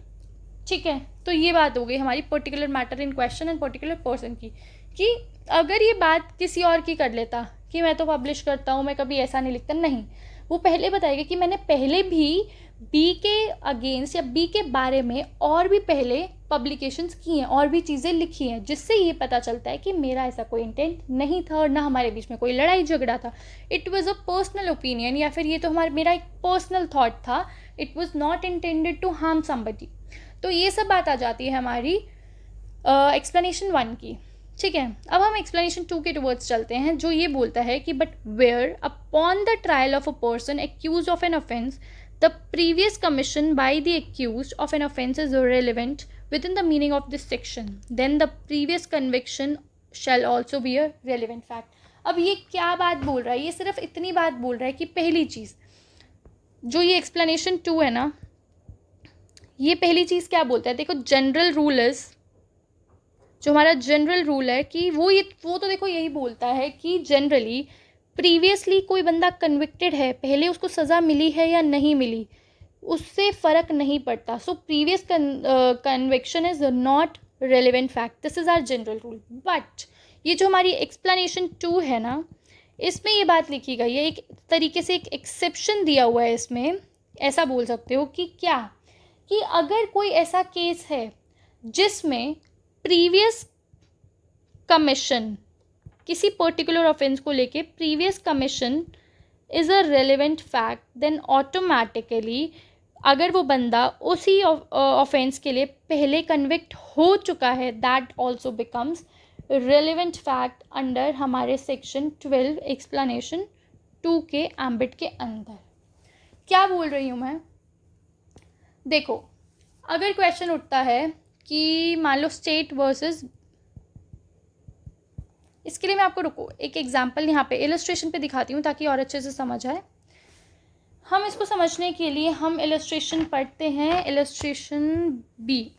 ठीक है। तो ये बात हो गई हमारी particular matter in question and particular person की, कि अगर ये बात किसी और की कर लेता कि मैं तो पब्लिश करता हूँ, मैं कभी ऐसा नहीं लिखता, नहीं, वो पहले बताएगा कि मैंने पहले भी बी के अगेंस्ट या बी के बारे में और भी पहले पब्लिकेशंस की हैं और भी चीज़ें लिखी हैं, जिससे ये पता चलता है कि मेरा ऐसा कोई इंटेंट नहीं था और ना हमारे बीच में कोई लड़ाई झगड़ा था। It was a personal opinion, या फिर ये तो मेरा एक पर्सनल थॉट था, it was not intended to harm somebody. तो ये सब बात आ जाती है हमारी एक्सप्लेनेशन 1 की, ठीक है। अब हम एक्सप्लेनेशन 2 के टुवर्ड्स चलते हैं, जो ये बोलता है कि but where upon the trial of a person accused of an offence the previous commission by the accused of an offence is irrelevant within the meaning of this section, then the previous conviction shall also be a relevant fact. अब ये क्या बात बोल रहा है, ये सिर्फ इतनी बात बोल रहा है कि पहली चीज़ जो ये एक्सप्लेनेशन 2 है ना, ये पहली चीज़ क्या बोलता है, देखो जनरल रूल इज़, जो हमारा जनरल रूल है कि वो तो देखो यही बोलता है कि जनरली प्रीवियसली कोई बंदा कन्विक्टेड है, पहले उसको सज़ा मिली है या नहीं मिली, उससे फ़र्क नहीं पड़ता. So previous conviction is not relevant fact. This is our general rule. But ये जो हमारी एक्सप्लेनेशन 2 है ना, इसमें ये बात लिखी गई है, एक तरीके से एक एक्सेप्शन दिया हुआ है इसमें. ऐसा बोल सकते हो कि क्या, कि अगर कोई ऐसा केस है जिसमें प्रीवियस कमीशन, किसी पर्टिकुलर ऑफेंस को लेके previous commission is a relevant fact, then automatically अगर वो बंदा उसी ऑफेंस के लिए पहले कन्विक्ट हो चुका है, that also becomes relevant fact under हमारे सेक्शन 12 एक्सप्लेनेशन 2 के एम्बिट के अंदर. क्या बोल रही हूँ मैं? देखो, अगर क्वेश्चन उठता है कि मान लो स्टेट वर्सेस, इसके लिए मैं आपको रुको एक एग्जांपल यहाँ पे इलस्ट्रेशन पे दिखाती हूँ ताकि और अच्छे से समझ आए. हम इसको समझने के लिए हम इलस्ट्रेशन पढ़ते हैं. इलस्ट्रेशन बी,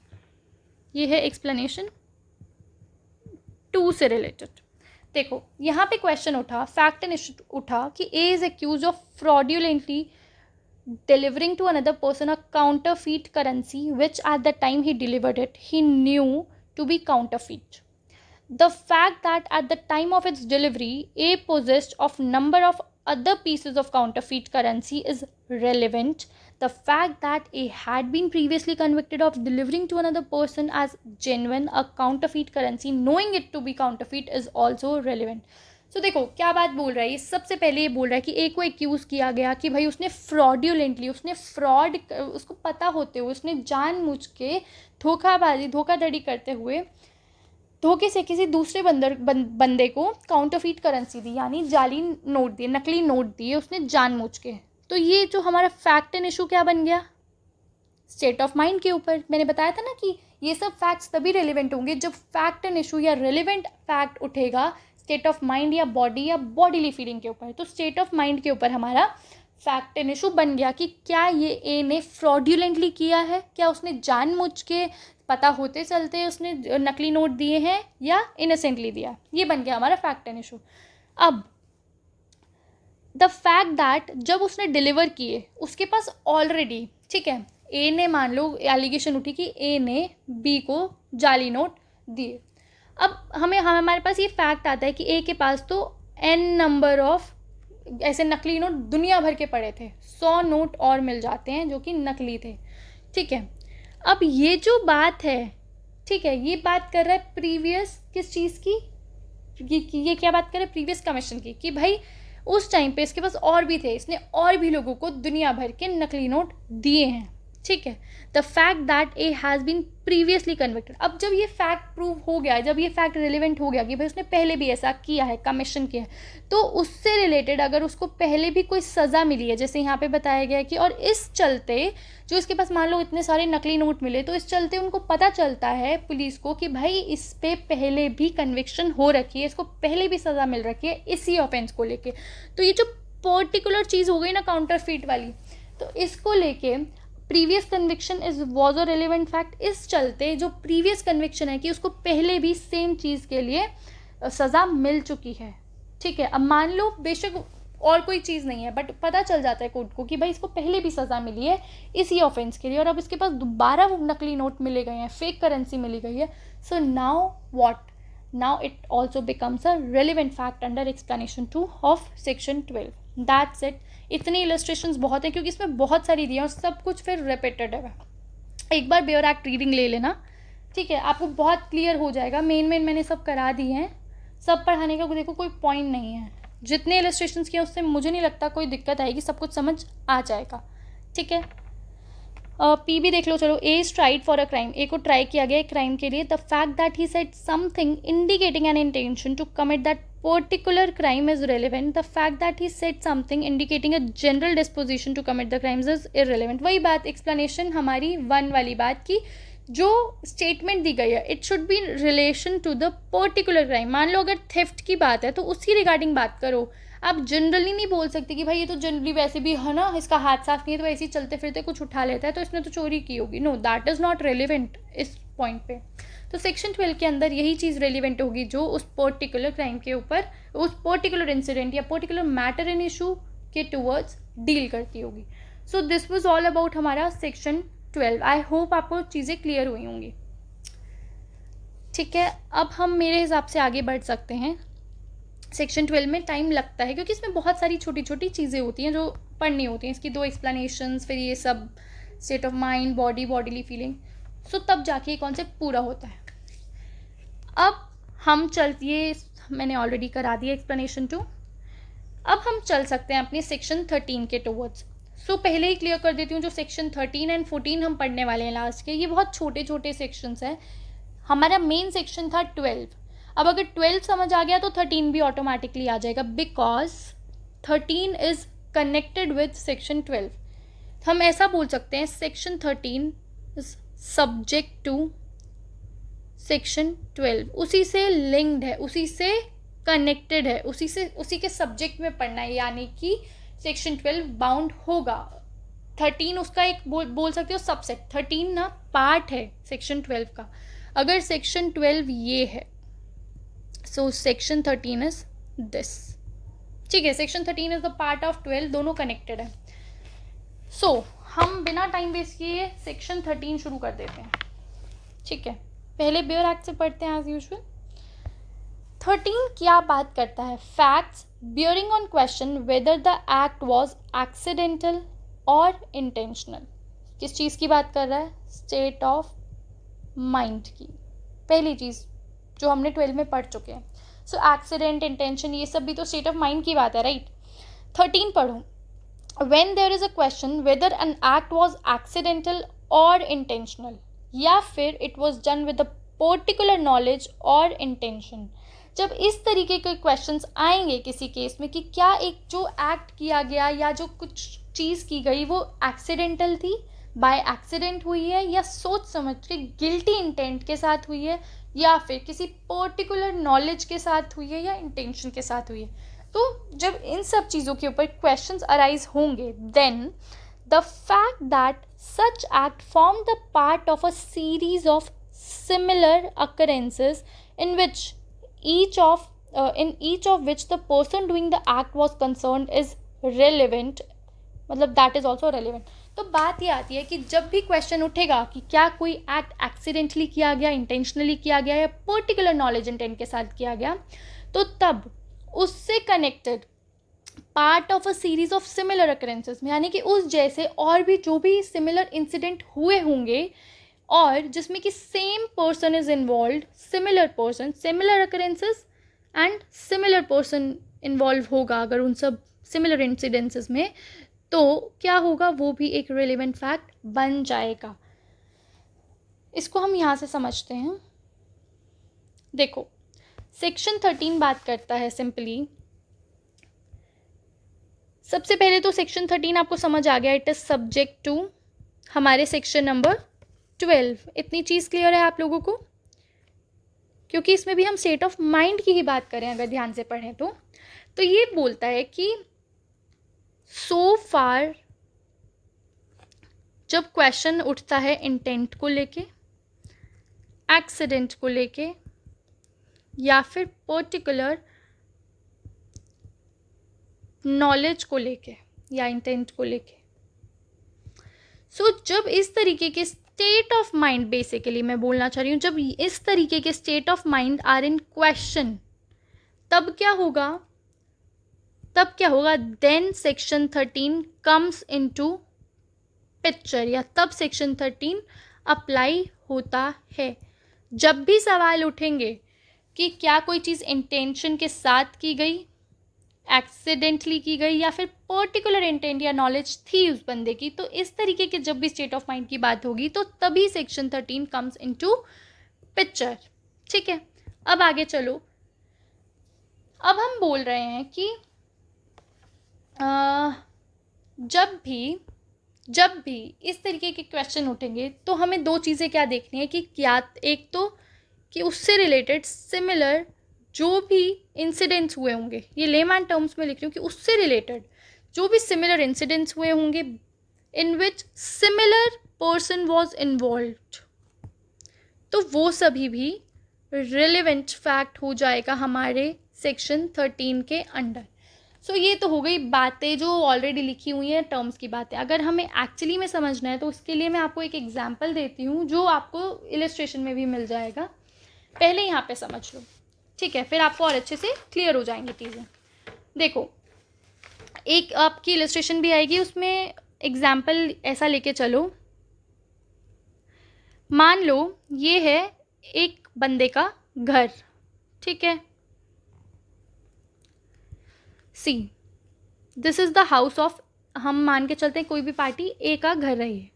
ये है एक्सप्लेनेशन 2 से रिलेटेड. देखो, यहाँ पे क्वेश्चन उठा, फैक्ट एंड इशू उठा कि A is accused of fraudulently delivering to another person a counterfeit currency which at the time he delivered it he knew to be counterfeit. The fact that at the time of its delivery A possessed of number of other pieces of counterfeit currency is relevant. The fact that A had been previously convicted of delivering to another person as genuine a counterfeit currency knowing it to be counterfeit is also relevant. सो देखो क्या बात बोल रहा है ये. सबसे पहले ये बोल रहा है कि ए को एक्यूज़ किया गया कि भाई उसने फ्रॉड्यूलेंटली, उसने फ्रॉड, उसको पता होते हुए उसने जानबूझ के धोखाधड़ी करते हुए धोखे से किसी दूसरे बंदे को काउंटरफीट करेंसी दी, यानी जाली नोट दिए, नकली नोट दिए उसने जानबूझ के. तो ये जो हमारा फैक्ट एंड इशू क्या बन गया? स्टेट ऑफ माइंड के ऊपर. मैंने बताया था ना कि ये सब फैक्ट्स तभी रेलिवेंट होंगे जब फैक्ट एंड इशू या रेलिवेंट फैक्ट उठेगा स्टेट ऑफ माइंड या बॉडीली फीलिंग के ऊपर. तो स्टेट ऑफ माइंड के ऊपर हमारा फैक्ट एंड इशू बन गया कि क्या ये ए ने फ्रॉड्यूलेंटली किया है, क्या उसने जानबूझ के पता होते चलते उसने नकली नोट दिए हैं या इनोसेंटली दिया. ये बन गया हमारा फैक्ट एंड इशू. अब द फैक्ट दैट जब उसने डिलीवर किए उसके पास ऑलरेडी, ठीक है, ए ने, मान लो एलिगेशन उठी कि ए ने बी को जाली नोट दिए. अब हमारे पास ये फैक्ट आता है कि ए के पास तो n नंबर ऑफ ऐसे नकली नोट दुनिया भर के पड़े थे. 100 नोट और मिल जाते हैं जो कि नकली थे. ठीक है, अब ये जो बात है, ठीक है, ये बात कर रहा है प्रीवियस किस चीज़ की, ये क्या बात कर रहा है? प्रीवियस कमीशन की. कि भाई उस टाइम पे इसके पास और भी थे, इसने और भी लोगों को दुनिया भर के नकली नोट दिए हैं. ठीक है, the fact that A has been previously convicted. अब जब ये फैक्ट प्रूव हो गया, जब ये फैक्ट रिलेवेंट हो गया कि भाई उसने पहले भी ऐसा किया है, कमीशन किया है, तो उससे रिलेटेड अगर उसको पहले भी कोई सज़ा मिली है, जैसे यहाँ पे बताया गया है कि, और इस चलते जो इसके पास मान लो इतने सारे नकली नोट मिले, तो इस चलते उनको पता चलता है पुलिस को कि भाई इस पर पहले भी कन्विक्शन हो रखी है, इसको पहले भी सज़ा मिल रखी है इसी ऑफेंस को लेके. तो ये जो पर्टिकुलर चीज़ हो गई ना काउंटरफीट वाली, तो इसको लेके previous conviction was a relevant fact. इस चलते जो प्रीवियस कन्विक्शन है कि उसको पहले भी सेम चीज़ के लिए सज़ा मिल चुकी है. ठीक है, अब मान लो बेशक और कोई चीज़ नहीं है, बट पता चल जाता है कोर्ट को कि भाई इसको पहले भी सज़ा मिली है इसी ऑफेंस के लिए, और अब इसके पास दोबारा वो नकली नोट मिले गए हैं, फेक करेंसी मिली गई है. So now what, now it also becomes a relevant fact under explanation 2 of section 12. That's it. इतनी इलस्ट्रेशंस बहुत है क्योंकि इसमें बहुत सारी दी हैं और सब कुछ फिर रिपीटेड है. एक बार बेयर एक्ट रीडिंग ले लेना, ठीक है, आपको बहुत क्लियर हो जाएगा. मेन मैंने सब करा दी हैं, सब पढ़ाने का देखो कोई पॉइंट नहीं है. जितने इलस्ट्रेशंस किए उससे मुझे नहीं लगता कोई दिक्कत आएगी, सब कुछ समझ आ जाएगा. ठीक है, पी भी देख लो. चलो, A is tried for a crime. A को ट्राई किया गया एक क्राइम के लिए. The fact that he said something indicating an intention to commit that particular crime is relevant. The fact that he said something indicating a general disposition to commit the crimes is irrelevant. वही बात, एक्सप्लेनेशन हमारी 1 वाली बात की, जो स्टेटमेंट दी गई है it should be relation to the particular crime. मान लो अगर थेफ्ट की बात है तो उसकी रिगार्डिंग बात करो. आप जनरली नहीं बोल सकते कि भाई ये तो जनरली वैसे भी है ना, इसका हाथ साफ नहीं है तो ऐसे ही चलते फिरते कुछ उठा लेता है तो इसने तो चोरी की होगी. No, that is not relevant इस पॉइंट पे. तो सेक्शन 12 के अंदर यही चीज़ रेलिवेंट होगी जो उस पर्टिकुलर क्राइम के ऊपर, उस पर्टिकुलर इंसिडेंट या पर्टिकुलर मैटर इन इशू के टूवर्ड्स डील करती होगी. So this was all about हमारा सेक्शन 12. आई होप आपको चीज़ें क्लियर हुई होंगी. ठीक है, अब हम मेरे हिसाब से आगे बढ़ सकते हैं. सेक्शन 12 में टाइम लगता है क्योंकि इसमें बहुत सारी छोटी छोटी चीज़ें होती हैं जो पढ़नी होती हैं. इसकी 2 एक्सप्लेनेशंस, फिर ये सब state of mind, bodily feeling, so तब जाके ये कॉन्सेप्ट पूरा होता है. अब हम ये मैंने ऑलरेडी करा दिया एक्सप्लेनेशन 2. अब हम चल सकते हैं अपने सेक्शन 13 के टुवर्ड्स. सो पहले ही क्लियर कर देती हूँ, जो सेक्शन 13 एंड 14 हम पढ़ने वाले हैं लास्ट के, ये बहुत छोटे छोटे सेक्शंस हैं. हमारा मेन सेक्शन था 12. अब अगर 12 समझ आ गया तो 13 भी ऑटोमेटिकली आ जाएगा, because 13 is connected with section 12. हम ऐसा बोल सकते हैं section 13 is subject to section 12. उसी से लिंक्ड है, उसी से कनेक्टेड है, उसी के सब्जेक्ट में पढ़ना है, यानी कि सेक्शन 12 बाउंड होगा. 13 उसका एक बोल सकते हो सबसेट. 13 ना पार्ट है सेक्शन 12 का. अगर सेक्शन 12 ये है, सो सेक्शन 13 इज दिस. ठीक है, section 13 is the part of 12, दोनों कनेक्टेड है. सो हम बिना टाइम वेस्ट किए सेक्शन 13 शुरू कर देते हैं. ठीक है, पहले बेयर एक्ट से पढ़ते हैं एज यूजुअल. 13 क्या बात करता है? Facts bearing on question whether the act was accidental और इंटेंशनल. किस चीज़ की बात कर रहा है? स्टेट ऑफ माइंड की. पहली चीज़ जो हमने 12 में पढ़ चुके हैं. सो एक्सीडेंट, इंटेंशन, ये सब भी तो स्टेट ऑफ माइंड की बात है, राइट? 13 पढ़ो. When there is a question whether an act was accidental or intentional, या फिर it was done with a particular knowledge or intention. जब इस तरीके के क्वेश्चंस आएंगे किसी केस में कि क्या एक जो एक्ट किया गया या जो कुछ चीज़ की गई वो एक्सीडेंटल थी, बाय एक्सीडेंट हुई है, या सोच समझ के गिल्टी इंटेंट के साथ हुई है, या फिर किसी पर्टिकुलर नॉलेज के साथ हुई है, या इंटेंशन के साथ हुई है. तो जब इन सब चीज़ों के ऊपर क्वेश्चंस अराइज होंगे, then the fact that such act form the part of a series of similar occurrences in which each of which the person doing the act was concerned is relevant, मतलब दैट इज ऑल्सो रेलिवेंट. तो बात ये आती है कि जब भी क्वेश्चन उठेगा कि क्या कोई एक्ट एक्सीडेंटली किया गया, इंटेंशनली किया गया, या पर्टिकुलर नॉलेज इंटेंट के साथ किया गया, तो तब उससे connected part of a series of similar occurrences में, यानी कि उस जैसे और भी जो भी सिमिलर इंसिडेंट हुए होंगे और जिसमें कि same person is involve, similar person, similar occurrences and similar person involve होगा अगर उन सब सिमिलर इंसिडेंसेस में, तो क्या होगा? वो भी एक रिलेवेंट फैक्ट बन जाएगा. इसको हम यहाँ से समझते हैं. देखो, सेक्शन 13 बात करता है सिंपली. सबसे पहले तो सेक्शन 13 आपको समझ आ गया, इट इज सब्जेक्ट टू हमारे सेक्शन नंबर 12. इतनी चीज़ क्लियर है आप लोगों को? क्योंकि इसमें भी हम स्टेट ऑफ माइंड की ही बात करें अगर ध्यान से पढ़ें तो ये बोलता है कि सो फार जब क्वेश्चन उठता है इंटेंट को लेके, एक्सीडेंट को लेके, या फिर पर्टिकुलर नॉलेज को लेके या इंटेंट को लेके, सो जब इस तरीके के स्टेट ऑफ माइंड, बेसिकली मैं बोलना चाह रही हूँ, जब इस तरीके के state of mind are in question, तब क्या होगा? Then section 13 comes into picture, या तब सेक्शन 13 अप्लाई होता है. जब भी सवाल उठेंगे कि क्या कोई चीज़ इंटेंशन के साथ की गई, एक्सीडेंटली की गई, या फिर पर्टिकुलर इंटेंट या नॉलेज थी उस बंदे की, तो इस तरीके के जब भी स्टेट ऑफ माइंड की बात होगी तो तभी सेक्शन 13 कम्स इनटू पिक्चर. ठीक है, अब आगे चलो. अब हम बोल रहे हैं कि जब भी इस तरीके के क्वेश्चन उठेंगे तो हमें 2 चीज़ें क्या देखनी है कि क्या, एक तो कि उससे रिलेटेड सिमिलर जो भी इंसिडेंट्स हुए होंगे, ये लेमैन टर्म्स में लिख रही हूँ, कि उससे रिलेटेड जो भी सिमिलर इंसिडेंट्स हुए होंगे इन विच सिमिलर पर्सन वॉज इन्वॉल्व्ड, तो वो सभी भी रिलेवेंट फैक्ट हो जाएगा हमारे सेक्शन 13 के अंडर. सो ये तो हो गई बातें जो ऑलरेडी लिखी हुई हैं, टर्म्स की बातें। अगर हमें एक्चुअली में समझना है तो उसके लिए मैं आपको एक एग्जांपल देती हूँ जो आपको इलस्ट्रेशन में भी मिल जाएगा। पहले यहाँ पे समझ लो, ठीक है, फिर आपको और अच्छे से क्लियर हो जाएंगी चीज़ें। देखो, एक आपकी इलस्ट्रेशन भी आएगी, उसमें एग्जाम्पल ऐसा लेके चलो। मान लो ये है एक बंदे का घर, ठीक है। See, this is the house of, हम मान के चलते हैं कोई भी पार्टी ए का घर है ये,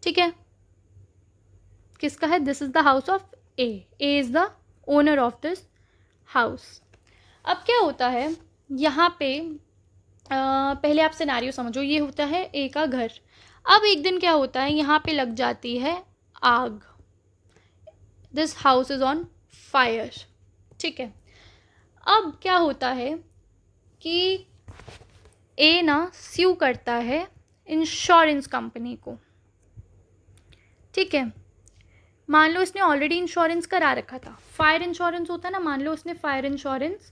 ठीक है। किसका है? This is the house of A, A is the owner of this house. अब क्या होता है यहाँ पे, पहले आप सिनेरियो समझो, ये होता है ए का घर। अब एक दिन क्या होता है, यहाँ पे लग जाती है आग, this house is on fire, ठीक है। अब क्या होता है कि ए ना स्यू करता है इंश्योरेंस कंपनी को, ठीक है। मान लो इसने ऑलरेडी इंश्योरेंस करा रखा था, फायर इंश्योरेंस होता है ना, मान लो उसने फायर इंश्योरेंस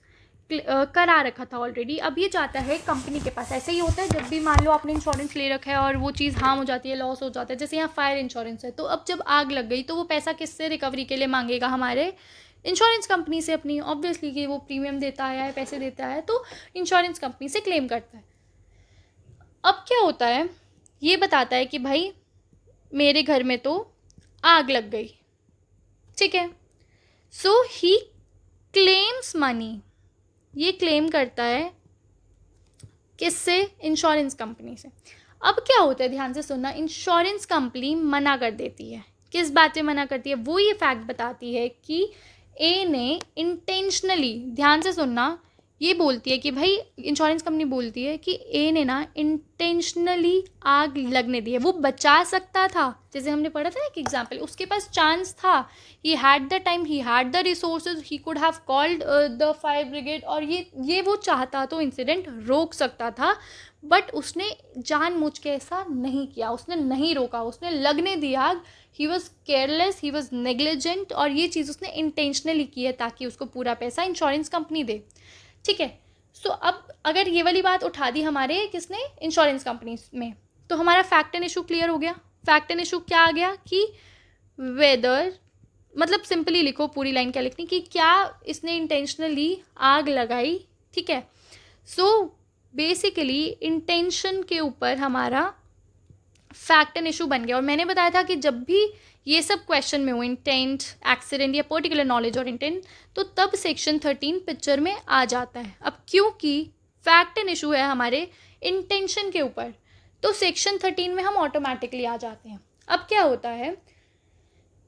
करा रखा था ऑलरेडी। अब ये जाता है कंपनी के पास। ऐसे ही होता है जब भी मान लो आपने इंश्योरेंस ले रखा है और वो चीज़ हार्म हो जाती है, लॉस हो जाता है, जैसे यहाँ फायर इंश्योरेंस है, तो अब जब आग लग गई तो वो पैसा किससे रिकवरी के लिए मांगेगा? हमारे इंश्योरेंस कंपनी से अपनी, ऑब्वियसली कि वो प्रीमियम देता है, पैसे देता है, तो इंश्योरेंस कंपनी से क्लेम करता है। अब क्या होता है, ये बताता है कि भाई मेरे घर में तो आग लग गई, ठीक है। सो ही क्लेम्स मनी, ये क्लेम करता है किससे? इंश्योरेंस कंपनी से। अब क्या होता है, ध्यान से सुनना, इंश्योरेंस कंपनी मना कर देती है। किस बात से मना करती है? वो ये फैक्ट बताती है कि ए ने इंटेंशनली, ध्यान से सुनना, ये बोलती है कि भाई इंश्योरेंस कंपनी बोलती है कि ए ने ना इंटेंशनली आग लगने दी है। वो बचा सकता था, जैसे हमने पढ़ा था एक एग्जाम्पल, उसके पास चांस था, he had the time, he had the resources, he could have called the fire brigade, और ये वो चाहता तो इंसिडेंट रोक सकता था, बट उसने जानबूझ के ऐसा नहीं किया, उसने नहीं रोका, उसने लगने दी आग। He was careless, he was negligent, और ये चीज़ उसने इंटेंशनली की है ताकि उसको पूरा पैसा इंश्योरेंस कंपनी दे, ठीक है। सो अब अगर ये वाली बात उठा दी हमारे किसने? इंश्योरेंस कंपनी में, तो हमारा फैक्ट एंड इशू क्लियर हो गया। फैक्ट एंड इशू क्या आ गया कि वेदर, मतलब सिंपली लिखो, पूरी लाइन क्या लिखनी, कि क्या इसने इंटेंशनली आग लगाई, ठीक है। सो बेसिकली इंटेंशन के ऊपर हमारा फैक्ट एंड इशू बन गया। और मैंने बताया था कि जब भी ये सब क्वेश्चन में हो, इंटेंट, एक्सीडेंट या पर्टिकुलर नॉलेज और इंटेंट, तो तब सेक्शन 13 पिक्चर में आ जाता है। अब क्योंकि फैक्ट एंड इशू है हमारे इंटेंशन के ऊपर, तो सेक्शन 13 में हम ऑटोमेटिकली आ जाते हैं। अब क्या होता है,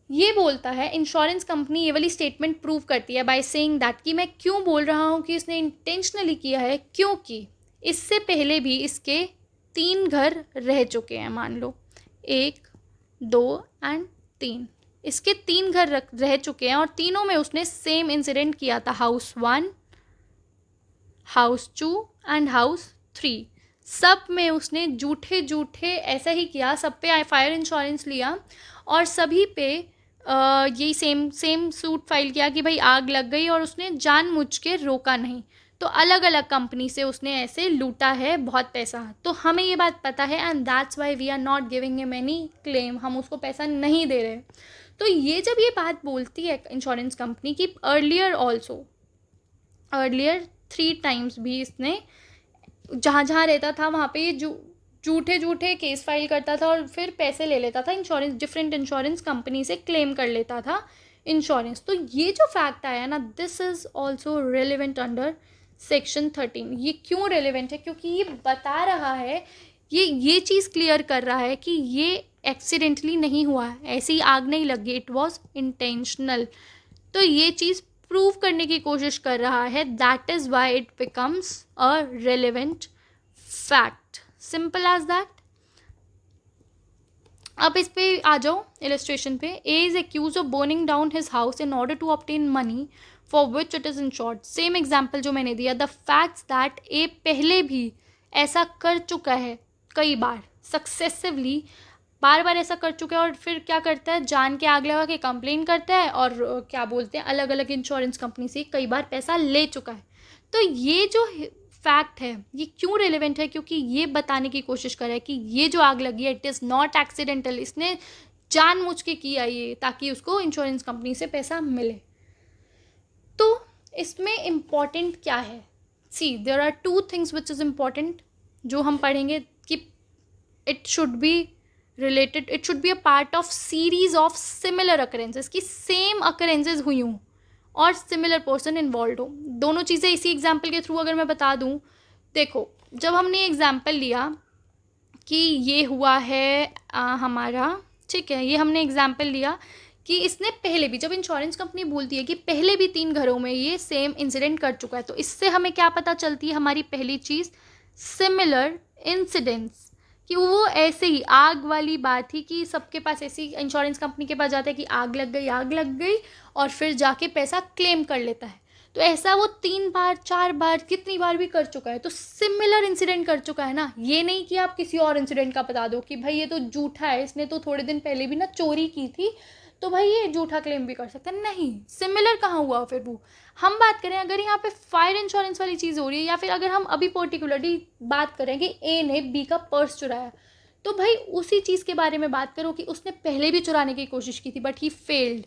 ये बोलता है इंश्योरेंस कंपनी ये वाली स्टेटमेंट प्रूव करती है बाय सेइंग दैट, कि मैं क्यों बोल रहा हूँ कि इसने इंटेंशनली किया है, क्योंकि इससे पहले भी इसके 3 घर रह चुके हैं। मान लो 1, 2 एंड 3, इसके 3 घर रह चुके हैं और तीनों में उसने सेम इंसिडेंट किया था, हाउस 1, हाउस 2 एंड हाउस 3। सब में उसने झूठे ऐसा ही किया, सब पे फायर इंश्योरेंस लिया और सभी पे यही सेम सूट फाइल किया कि भाई आग लग गई, और उसने जानबूझ के रोका नहीं। तो अलग अलग कंपनी से उसने ऐसे लूटा है बहुत पैसा। तो हमें ये बात पता है, and that's why we are not giving him any claim, हम उसको पैसा नहीं दे रहे। तो ये जब ये बात बोलती है इंश्योरेंस कंपनी की, अर्लियर 3 टाइम्स भी इसने जहाँ रहता था वहाँ पे झूठे केस फाइल करता था और फिर पैसे ले लेता था इंश्योरेंस, डिफरेंट इंश्योरेंस कंपनी से क्लेम कर लेता था इंश्योरेंस। तो ये जो फैक्ट आया ना, this is also relevant under section 13। ये क्यों रेलिवेंट है? क्योंकि ये बता रहा है, ये चीज़ क्लियर कर रहा है कि ये एक्सीडेंटली नहीं हुआ है, ऐसी आग नहीं लगी, इट वॉज इंटेंशनल। तो ये चीज़ प्रूव करने की कोशिश कर रहा है, that is why it becomes a relevant fact, simple as that. अब इस पे आ जाओ इलस्ट्रेशन पे। A is accused of burning down his house in order to obtain money for which it is insured. Same example जो मैंने दिया, द फैक्ट्स दैट ए पहले भी ऐसा कर चुका है कई बार सक्सेसिवली, बार बार ऐसा कर चुका है और फिर क्या करता है, जान के आग लगा के कंप्लेन करता है और क्या बोलते हैं, अलग अलग इंश्योरेंस कंपनी से कई बार पैसा ले चुका है। तो ये जो फैक्ट है ये क्यों रेलेवेंट है, क्योंकि ये बताने की कोशिश कर रहा है कि ये जो आग लगी है इट इज़ नॉट एक्सीडेंटल, इसने जानबूझ के किया ये ताकि उसको इंश्योरेंस कंपनी से पैसा मिले। तो इसमें इम्पॉर्टेंट क्या है, see there are two things which is important जो हम पढ़ेंगे कि it should be related, it should be a part of series of similar occurrences, कि सेम अकरेंसेस हुई हूँ और सिमिलर पर्सन इन्वॉल्व हो। दोनों चीज़ें इसी एग्जाम्पल के थ्रू अगर मैं बता दूँ, देखो जब हमने एग्जाम्पल लिया कि ये हुआ है हमारा, ठीक है, ये हमने एग्जाम्पल लिया कि इसने पहले भी, जब इंश्योरेंस कंपनी बोलती है कि पहले भी 3 घरों में ये सेम इंसिडेंट कर चुका है, तो इससे हमें क्या पता चलती है, हमारी पहली चीज़ सिमिलर इंसिडेंट्स, कि वो ऐसे ही आग वाली बात थी कि सबके पास ऐसी इंश्योरेंस कंपनी के पास जाता है कि आग लग गई और फिर जाके पैसा क्लेम कर लेता है। तो ऐसा वो 3 बार 4 बार कितनी बार भी कर चुका है, तो सिमिलर इंसिडेंट कर चुका है ना। ये नहीं कि आप किसी और इंसिडेंट का बता दो कि भाई ये तो झूठा है, इसने तो थोड़े दिन पहले भी ना चोरी की थी, तो भाई ये झूठा क्लेम भी कर सकता है। नहीं, सिमिलर कहाँ हुआ फिर वो। हम बात करें अगर यहाँ पे फायर इंश्योरेंस वाली चीज़ हो रही है, या फिर अगर हम अभी पर्टिकुलरली बात करें कि ए ने बी का पर्स चुराया, तो भाई उसी चीज़ के बारे में बात करो कि उसने पहले भी चुराने की कोशिश की थी बट ही फेल्ड।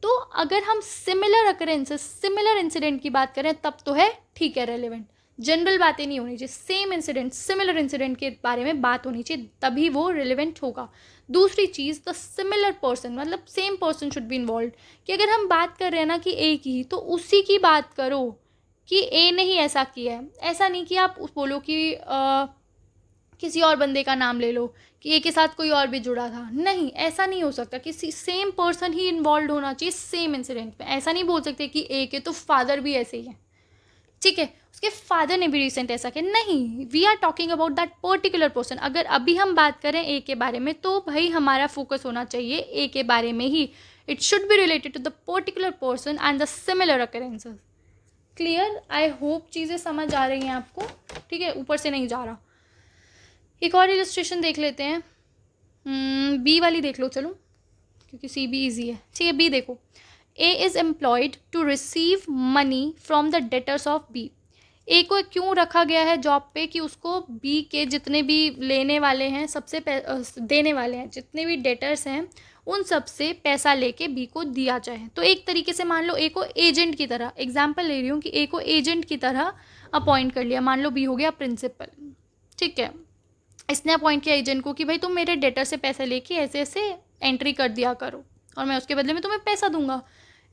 तो अगर हम सिमिलर अकरेंसेस, सिमिलर इंसिडेंट की बात करें तब तो है ठीक है रेलेवेंट, जनरल बातें नहीं होनी चाहिए, सेम इंसिडेंट सिमिलर इंसिडेंट के बारे में बात होनी चाहिए, तभी वो रिलेवेंट होगा। दूसरी चीज़, द सिमिलर पर्सन, मतलब same person should be involve, कि अगर हम बात कर रहे हैं ना कि ए की, तो उसी की बात करो कि ए ने ही ऐसा किया है। ऐसा नहीं कि आप बोलो कि किसी और बंदे का नाम ले लो कि ए के साथ कोई और भी जुड़ा था, नहीं, ऐसा नहीं हो सकता। किसी सेम पर्सन ही इन्वॉल्व होना चाहिए सेम इंसिडेंट में। ऐसा नहीं बोल सकते कि ए के तो फादर भी ऐसे ही हैं, ठीक है, उसके फादर ने भी रिसेंट ऐसा किया, नहीं, we are talking about that particular person. अगर अभी हम बात करें ए के बारे में, तो भाई हमारा फोकस होना चाहिए ए के बारे में ही। It should be related to the particular person and the similar occurrences. Clear, I hope चीज़ें समझ आ रही हैं आपको, ठीक है, ऊपर से नहीं जा रहा। एक और इलस्ट्रेशन देख लेते हैं, बी वाली देख लो चलो, क्योंकि सी भी ईजी है, ठीक है। बी देखो, A is employed to receive money from the debtors of B. A को क्यों रखा गया है जॉब पे, कि उसको बी के जितने भी लेने वाले हैं, सबसे देने वाले हैं, जितने भी डेटर्स हैं उन सब से पैसा लेके बी को दिया जाए। तो एक तरीके से मान लो ए को एजेंट की तरह, एग्जाम्पल ले रही हूँ कि ए को एजेंट की तरह अपॉइंट कर लिया, मान लो बी हो गया प्रिंसिपल, ठीक है, इसने अपॉइंट किया एजेंट को कि भाई तुम मेरे डेटर से पैसे लेके ऐसे ऐसे एंट्री कर दिया करो और मैं उसके बदले में तुम्हें पैसा दूंगा,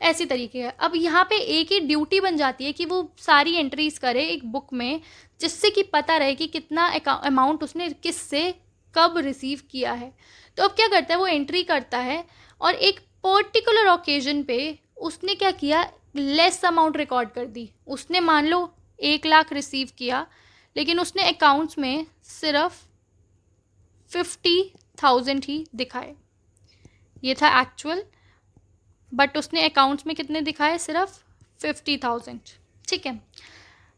ऐसी तरीके है। अब यहाँ पे ए की ड्यूटी बन जाती है कि वो सारी एंट्रीज करे एक बुक में, जिससे कि पता रहे कि कितना अमाउंट उसने किससे कब रिसीव किया है। तो अब क्या करता है, वो एंट्री करता है और एक पर्टिकुलर ओकेजन पे उसने क्या किया, लेस अमाउंट रिकॉर्ड कर दी। उसने मान लो 1 लाख रिसीव किया, लेकिन उसने अकाउंट्स में सिर्फ 50,000 ही दिखाए, ये था एक्चुअल, बट उसने अकाउंट्स में कितने दिखाए, सिर्फ 50,000, ठीक है।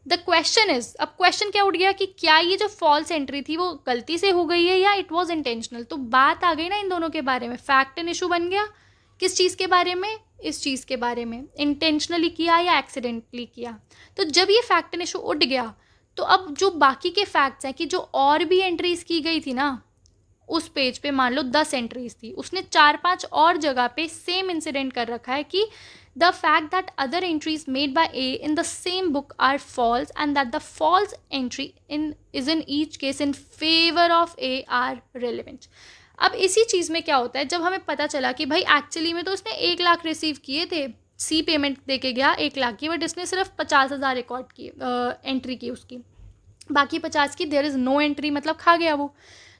द क्वेश्चन इज, अब क्वेश्चन क्या उठ गया कि क्या ये जो फॉल्स एंट्री थी वो गलती से हो गई है या इट वॉज इंटेंशनल। तो बात आ गई ना इन दोनों के बारे में, फैक्ट एंड इशू बन गया। किस चीज़ के बारे में, इस चीज़ के बारे में, इंटेंशनली किया या एक्सीडेंटली किया। तो जब ये फैक्ट एंड इशू उठ गया, तो अब जो बाकी के फैक्ट्स हैं कि जो और भी एंट्रीज की गई थी ना उस पेज पे, मान लो 10 एंट्रीज थी, उसने 4-5 और जगह पे सेम इंसिडेंट कर रखा है कि the fact that other entries made by A in the same book are false and that the false entry is in each case in favour of A are relevant. अब इसी चीज़ में क्या होता है, जब हमें पता चला कि भाई एक्चुअली में तो उसने 1 लाख रिसीव किए थे, सी पेमेंट दे के गया 1 लाख की, बट इसने सिर्फ 50,000 रिकॉर्ड की एंट्री की उसकी, बाकी 50 की देयर इज़ नो एंट्री, मतलब खा गया वो।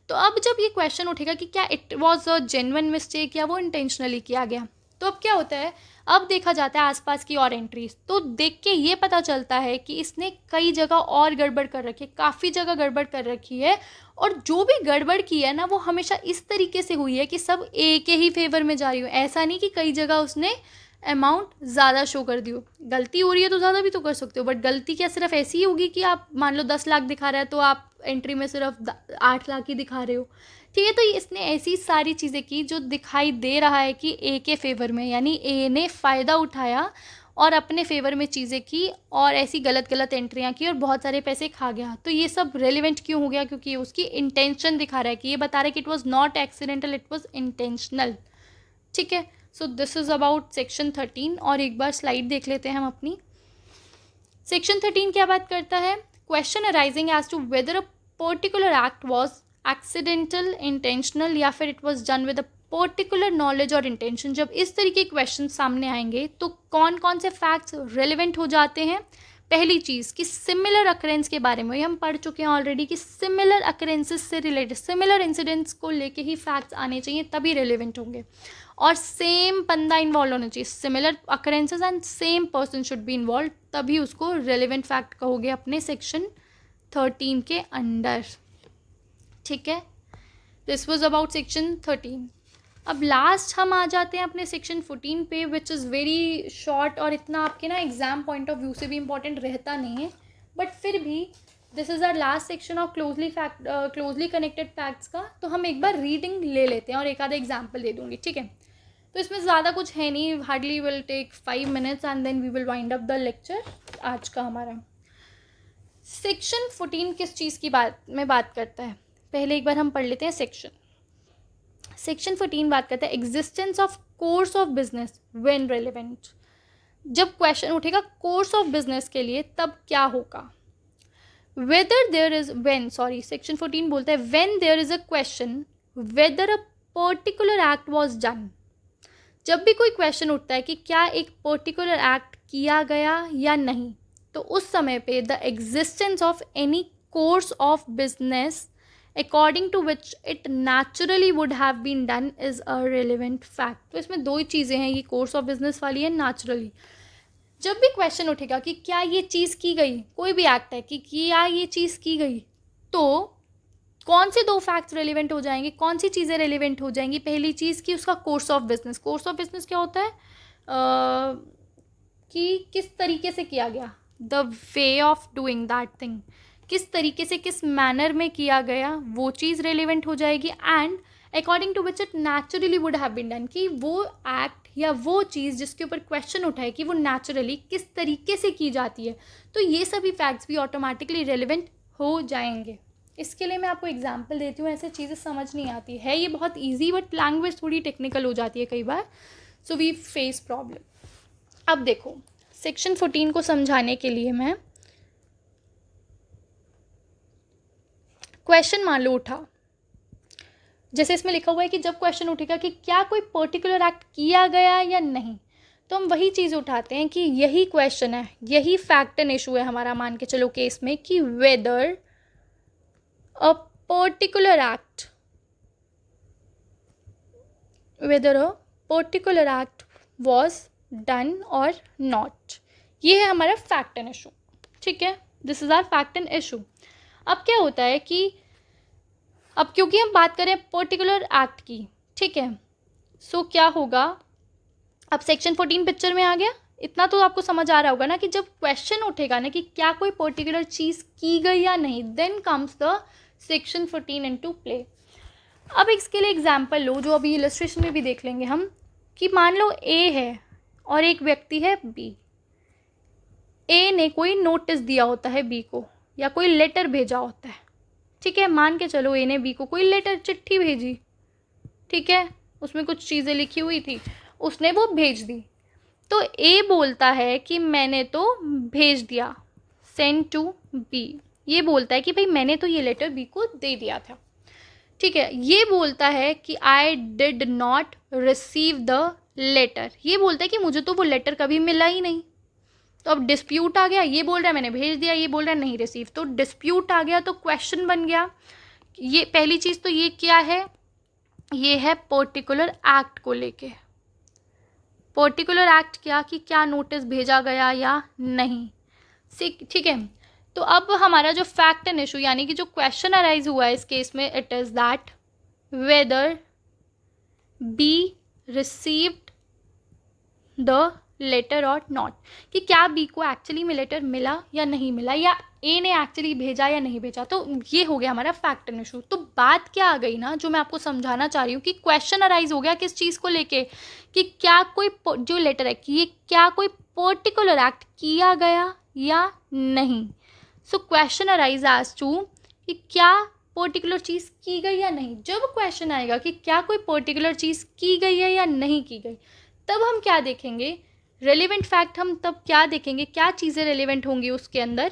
तो अब जब ये क्वेश्चन उठेगा कि क्या it was a genuine mistake या वो इंटेंशनली किया गया, तो अब क्या होता है, अब देखा जाता है आसपास की और एंट्रीज, तो देख के ये पता चलता है कि इसने कई जगह और गड़बड़ कर रखी है, काफ़ी जगह गड़बड़ कर रखी है, और जो भी गड़बड़ की है ना वो हमेशा इस तरीके से हुई है कि सब ए के ही फेवर में जा रही हो। ऐसा नहीं कि कई जगह उसने अमाउंट ज़्यादा शो कर दी हो। गलती हो रही है तो ज़्यादा भी तो कर सकते हो, बट गलती क्या सिर्फ ऐसी ही होगी कि आप मान लो 10 लाख दिखा रहा है तो आप एंट्री में सिर्फ 8 लाख ही दिखा रहे हो। ठीक है। तो इसने ऐसी सारी चीज़ें की जो दिखाई दे रहा है कि ए के फेवर में, यानी ए ने फ़ायदा उठाया और अपने फेवर में चीज़ें की और ऐसी गलत गलत एंट्रियाँ की और बहुत सारे पैसे खा गया। तो ये सब रेलिवेंट क्यों हो गया? क्योंकि उसकी इंटेंशन दिखा रहा है कि ये बता रहा है कि it was not accidental, it was intentional. ठीक है। So this is about section 13। और एक बार स्लाइड देख लेते हैं हम अपनी। सेक्शन 13 क्या बात करता है? Question arising as to whether a particular act was accidental, intentional या फिर it was done with a particular knowledge और इंटेंशन। जब इस तरीके के क्वेश्चन सामने आएंगे तो कौन कौन से फैक्ट्स रेलिवेंट हो जाते हैं? पहली चीज़ कि सिमिलर अकरेंस के बारे में हम पढ़ चुके हैं ऑलरेडी कि सिमिलर अकरेंसेस से रिलेटेड, सिमिलर इंसिडेंट्स को लेके ही फैक्ट्स आने चाहिए, तभी रेलिवेंट होंगे। और सेम बंदा इन्वॉल्व होना चाहिए, similar occurrences and same person should be involve, तभी उसको रेलिवेंट फैक्ट कहोगे अपने सेक्शन 13 के अंडर। ठीक है। This was about section 13। अब लास्ट हम आ जाते हैं अपने सेक्शन 14 पे, विच इज़ वेरी शॉर्ट और इतना आपके ना एग्जाम पॉइंट ऑफ व्यू से भी इंपॉर्टेंट रहता नहीं है, बट फिर भी this is our last section of closely connected facts का। तो हम एक बार रीडिंग ले लेते हैं और एक आधा एग्जाम्पल दे दूँगी। ठीक है। तो इसमें ज़्यादा कुछ है नहीं, hardly will take 5 minutes and then we will wind up the lecture आज का हमारा। सेक्शन 14 किस चीज़ की बात करता है? पहले एक बार हम पढ़ लेते हैं सेक्शन 14 बात करता है existence of course of business when relevant. जब क्वेश्चन उठेगा कोर्स ऑफ बिजनेस के लिए तब क्या होगा? सेक्शन 14 बोलता है when there is a question whether a particular act was done. जब भी कोई क्वेश्चन उठता है कि क्या एक पर्टिकुलर एक्ट किया गया या नहीं, तो उस समय पे the existence of any course of business according to which it naturally would have been done is a relevant fact। तो इसमें दो ही चीज़ें हैं, ये कोर्स ऑफ बिजनेस वाली है, naturally। जब भी क्वेश्चन उठेगा कि क्या ये चीज़ की गई, कोई भी एक्ट है कि क्या ये चीज़ की गई, तो कौन से दो फैक्ट्स रेलिवेंट हो जाएंगे, कौन सी चीज़ें रेलिवेंट हो जाएंगी? पहली चीज़ कि उसका course of business. Course of business क्या होता है? कि किस तरीके से किया गया, the way of doing that thing, किस तरीके से, किस मैनर में किया गया, वो चीज़ रेलिवेंट हो जाएगी। And according to which it naturally would have been done, कि वो एक्ट या वो चीज़ जिसके ऊपर क्वेश्चन उठाए कि वो नेचुरली किस तरीके से की जाती है, तो ये सभी फैक्ट्स भी ऑटोमेटिकली रेलिवेंट हो जाएंगे। इसके लिए मैं आपको एग्जांपल देती हूँ, ऐसे चीज़ें समझ नहीं आती है, ये बहुत ईजी, बट लैंग्वेज थोड़ी टेक्निकल हो जाती है कई बार, सो वी फेस प्रॉब्लम। अब देखो सेक्शन 14 को समझाने के लिए मैं क्वेश्चन मान लो उठा, जैसे इसमें लिखा हुआ है कि जब क्वेश्चन उठेगा कि क्या कोई पर्टिकुलर एक्ट किया गया या नहीं, तो हम वही चीज़ उठाते हैं कि यही क्वेश्चन है, यही फैक्ट एंड इशू है हमारा, मान के चलो केस में, कि whether a particular act was done और नॉट। ये है हमारा फैक्ट एंड इशू। ठीक है, this is our fact and issue. अब क्या होता है कि अब क्योंकि हम बात करें पर्टिकुलर एक्ट की, ठीक है, सो क्या होगा, अब सेक्शन 14 पिक्चर में आ गया, इतना तो आपको समझ आ रहा होगा ना कि जब क्वेश्चन उठेगा ना कि क्या कोई पर्टिकुलर चीज़ की गई या नहीं, then comes the section 14 into play. अब इसके लिए एग्जाम्पल लो, जो अभी इलस्ट्रेशन में भी देख लेंगे हम, कि मान लो ए है और एक व्यक्ति है बी। ए ने कोई नोटिस दिया होता है बी को, या कोई लेटर भेजा होता है, ठीक है, मान के चलो ए ने बी को कोई लेटर, चिट्ठी भेजी, ठीक है, उसमें कुछ चीज़ें लिखी हुई थी, उसने वो भेज दी। तो ए बोलता है कि मैंने तो भेज दिया, सेंड टू बी। ये बोलता है कि भाई मैंने तो ये लेटर बी को दे दिया था, ठीक है। ये बोलता है कि I did not receive the letter. ये बोलता है कि मुझे तो वो लेटर कभी मिला ही नहीं। तो अब डिस्प्यूट आ गया, ये बोल रहा है मैंने भेज दिया, ये बोल रहा है नहीं रिसीव, तो डिस्प्यूट आ गया, तो क्वेश्चन बन गया। ये पहली चीज़ तो ये क्या है, ये है पर्टिकुलर एक्ट को लेके। पर्टिकुलर एक्ट क्या, कि क्या नोटिस भेजा गया या नहीं, ठीक है। तो अब हमारा जो फैक्ट एंड इशू, यानी कि जो क्वेश्चन अराइज हुआ है इस केस में, it is that whether be received the letter और नॉट, कि क्या बी को एक्चुअली में लेटर मिला या नहीं मिला, या ए ने एक्चुअली भेजा या नहीं भेजा। तो ये हो गया हमारा फैक्ट एंड इशू। तो बात क्या आ गई ना, जो मैं आपको समझाना चाह रही हूँ, कि क्वेश्चन अराइज हो गया किस चीज़ को लेके, कि क्या कोई जो लेटर है कि ये क्या कोई पर्टिकुलर एक्ट किया गया या नहीं। So question arise as to कि क्या पर्टिकुलर चीज़ की गई या नहीं। जब क्वेश्चन आएगा कि क्या कोई पर्टिकुलर चीज़ की गई है या नहीं की गई, तब हम क्या देखेंगे, रेलिवेंट फैक्ट। हम तब क्या देखेंगे, क्या चीज़ें रेलिवेंट होंगी उसके अंदर।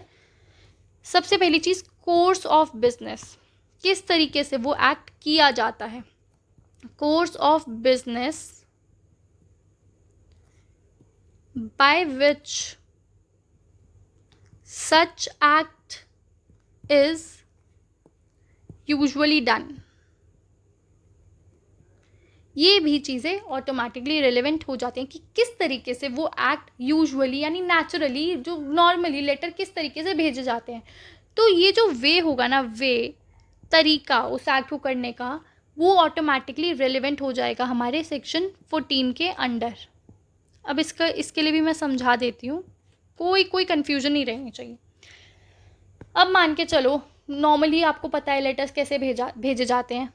सबसे पहली चीज़, कोर्स ऑफ बिजनेस, किस तरीके से वो एक्ट किया जाता है। Course of business by which such act is usually done. ये भी चीज़ें ऑटोमेटिकली रिलेवेंट हो जाती हैं कि किस तरीके से वो एक्ट यूजुअली यानी नेचुरली, जो नॉर्मली लेटर किस तरीके से भेजे जाते हैं। तो ये जो वे होगा ना, वे तरीका उस एक्ट को करने का, वो ऑटोमेटिकली रिलेवेंट हो जाएगा हमारे सेक्शन 14 के अंडर। अब इसके लिए भी मैं समझा देती हूँ, कोई कन्फ्यूजन नहीं रहनी चाहिए। अब मान के चलो, नॉर्मली आपको पता है लेटर्स कैसे भेजे जाते हैं।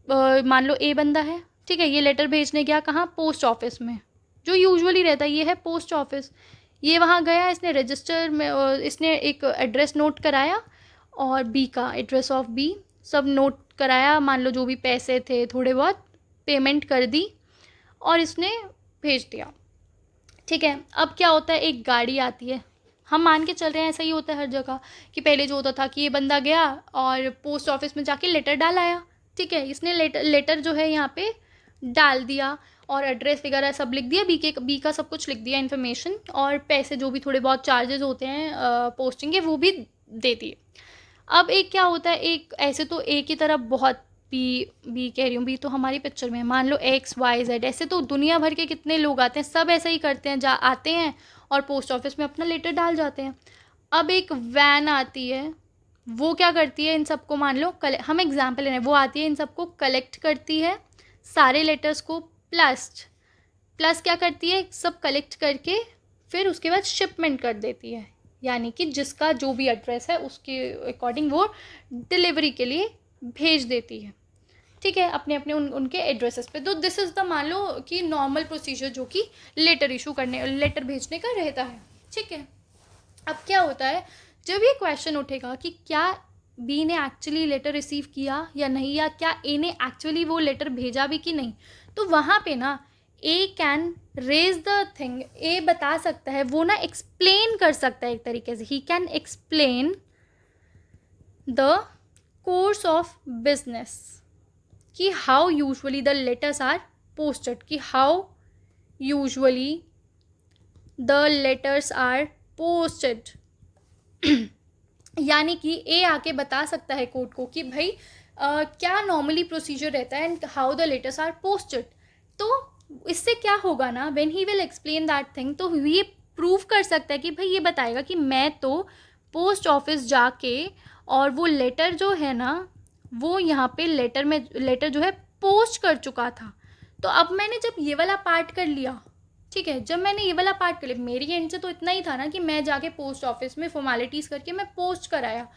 मान लो ए बंदा है, ठीक है, ये लेटर भेजने गया कहाँ, पोस्ट ऑफिस में, जो यूजुअली रहता है ये है पोस्ट ऑफिस। ये वहाँ गया, इसने रजिस्टर में इसने एक एड्रेस नोट कराया, और बी का एड्रेस ऑफ बी सब नोट कराया, मान लो जो भी पैसे थे थोड़े बहुत पेमेंट कर दी, और इसने भेज दिया। ठीक है, अब क्या होता है, एक गाड़ी आती है। हम मान के चल रहे हैं ऐसा ही होता है हर जगह, कि पहले जो होता था कि ये बंदा गया और पोस्ट ऑफिस में जाके लेटर डाल आया। ठीक है, इसने लेटर जो है यहाँ पे डाल दिया, और एड्रेस वगैरह सब लिख दिया, बी का सब कुछ लिख दिया इन्फॉर्मेशन, और पैसे जो भी थोड़े बहुत चार्जेस होते हैं पोस्टिंग के वो भी दे दिए। अब एक क्या होता है, एक ऐसे तो ए की तरफ बहुत बी कह रही हूँ, बी तो हमारी पिक्चर में है, मान लो एक्स वाई जेड, ऐसे तो दुनिया भर के कितने लोग आते हैं, सब ऐसा ही करते हैं, आते हैं और पोस्ट ऑफिस में अपना लेटर डाल जाते हैं। अब एक वैन आती है, वो क्या करती है, इन सबको मान लो हम एग्जाम्पल ले रहे हैं, वो आती है इन सबको कलेक्ट करती है, सारे लेटर्स को, प्लस क्या करती है, सब कलेक्ट करके फिर उसके बाद शिपमेंट कर देती है, यानी कि जिसका जो भी एड्रेस है उसके अकॉर्डिंग वो डिलीवरी के लिए भेज देती है। ठीक है, अपने अपने उनके एड्रेसेस पे। तो दिस इज़ द, मान लो कि नॉर्मल प्रोसीजर जो कि लेटर भेजने का रहता है। ठीक है, अब क्या होता है, जब ये क्वेश्चन उठेगा कि क्या बी ने एक्चुअली लेटर रिसीव किया या नहीं, या क्या ए ने एक्चुअली वो लेटर भेजा भी कि नहीं, तो वहाँ पे ना ए कैन रेज द थिंग, ए बता सकता है, वो ना एक्सप्लेन कर सकता है एक तरीके से, he can explain the course of business, कि how usually the letters are posted, कि how usually the letters are posted. यानी कि ए आके बता सकता है कोर्ट को कि भाई क्या नॉर्मली प्रोसीजर रहता है and how the letters are posted. तो इससे क्या होगा ना, when he will explain that thing, तो ये प्रूव कर सकता है कि भाई ये बताएगा कि मैं तो पोस्ट ऑफिस जाके और वो लेटर जो है ना, वो यहाँ पे लेटर जो है पोस्ट कर चुका था। तो अब मैंने जब ये वाला पार्ट कर लिया, ठीक है, जब मैंने ये वाला पार्ट कर लिया, मेरी एंड से तो इतना ही था ना कि मैं जाके पोस्ट ऑफिस में फॉर्मेलिटीज़ करके मैं पोस्ट कराया।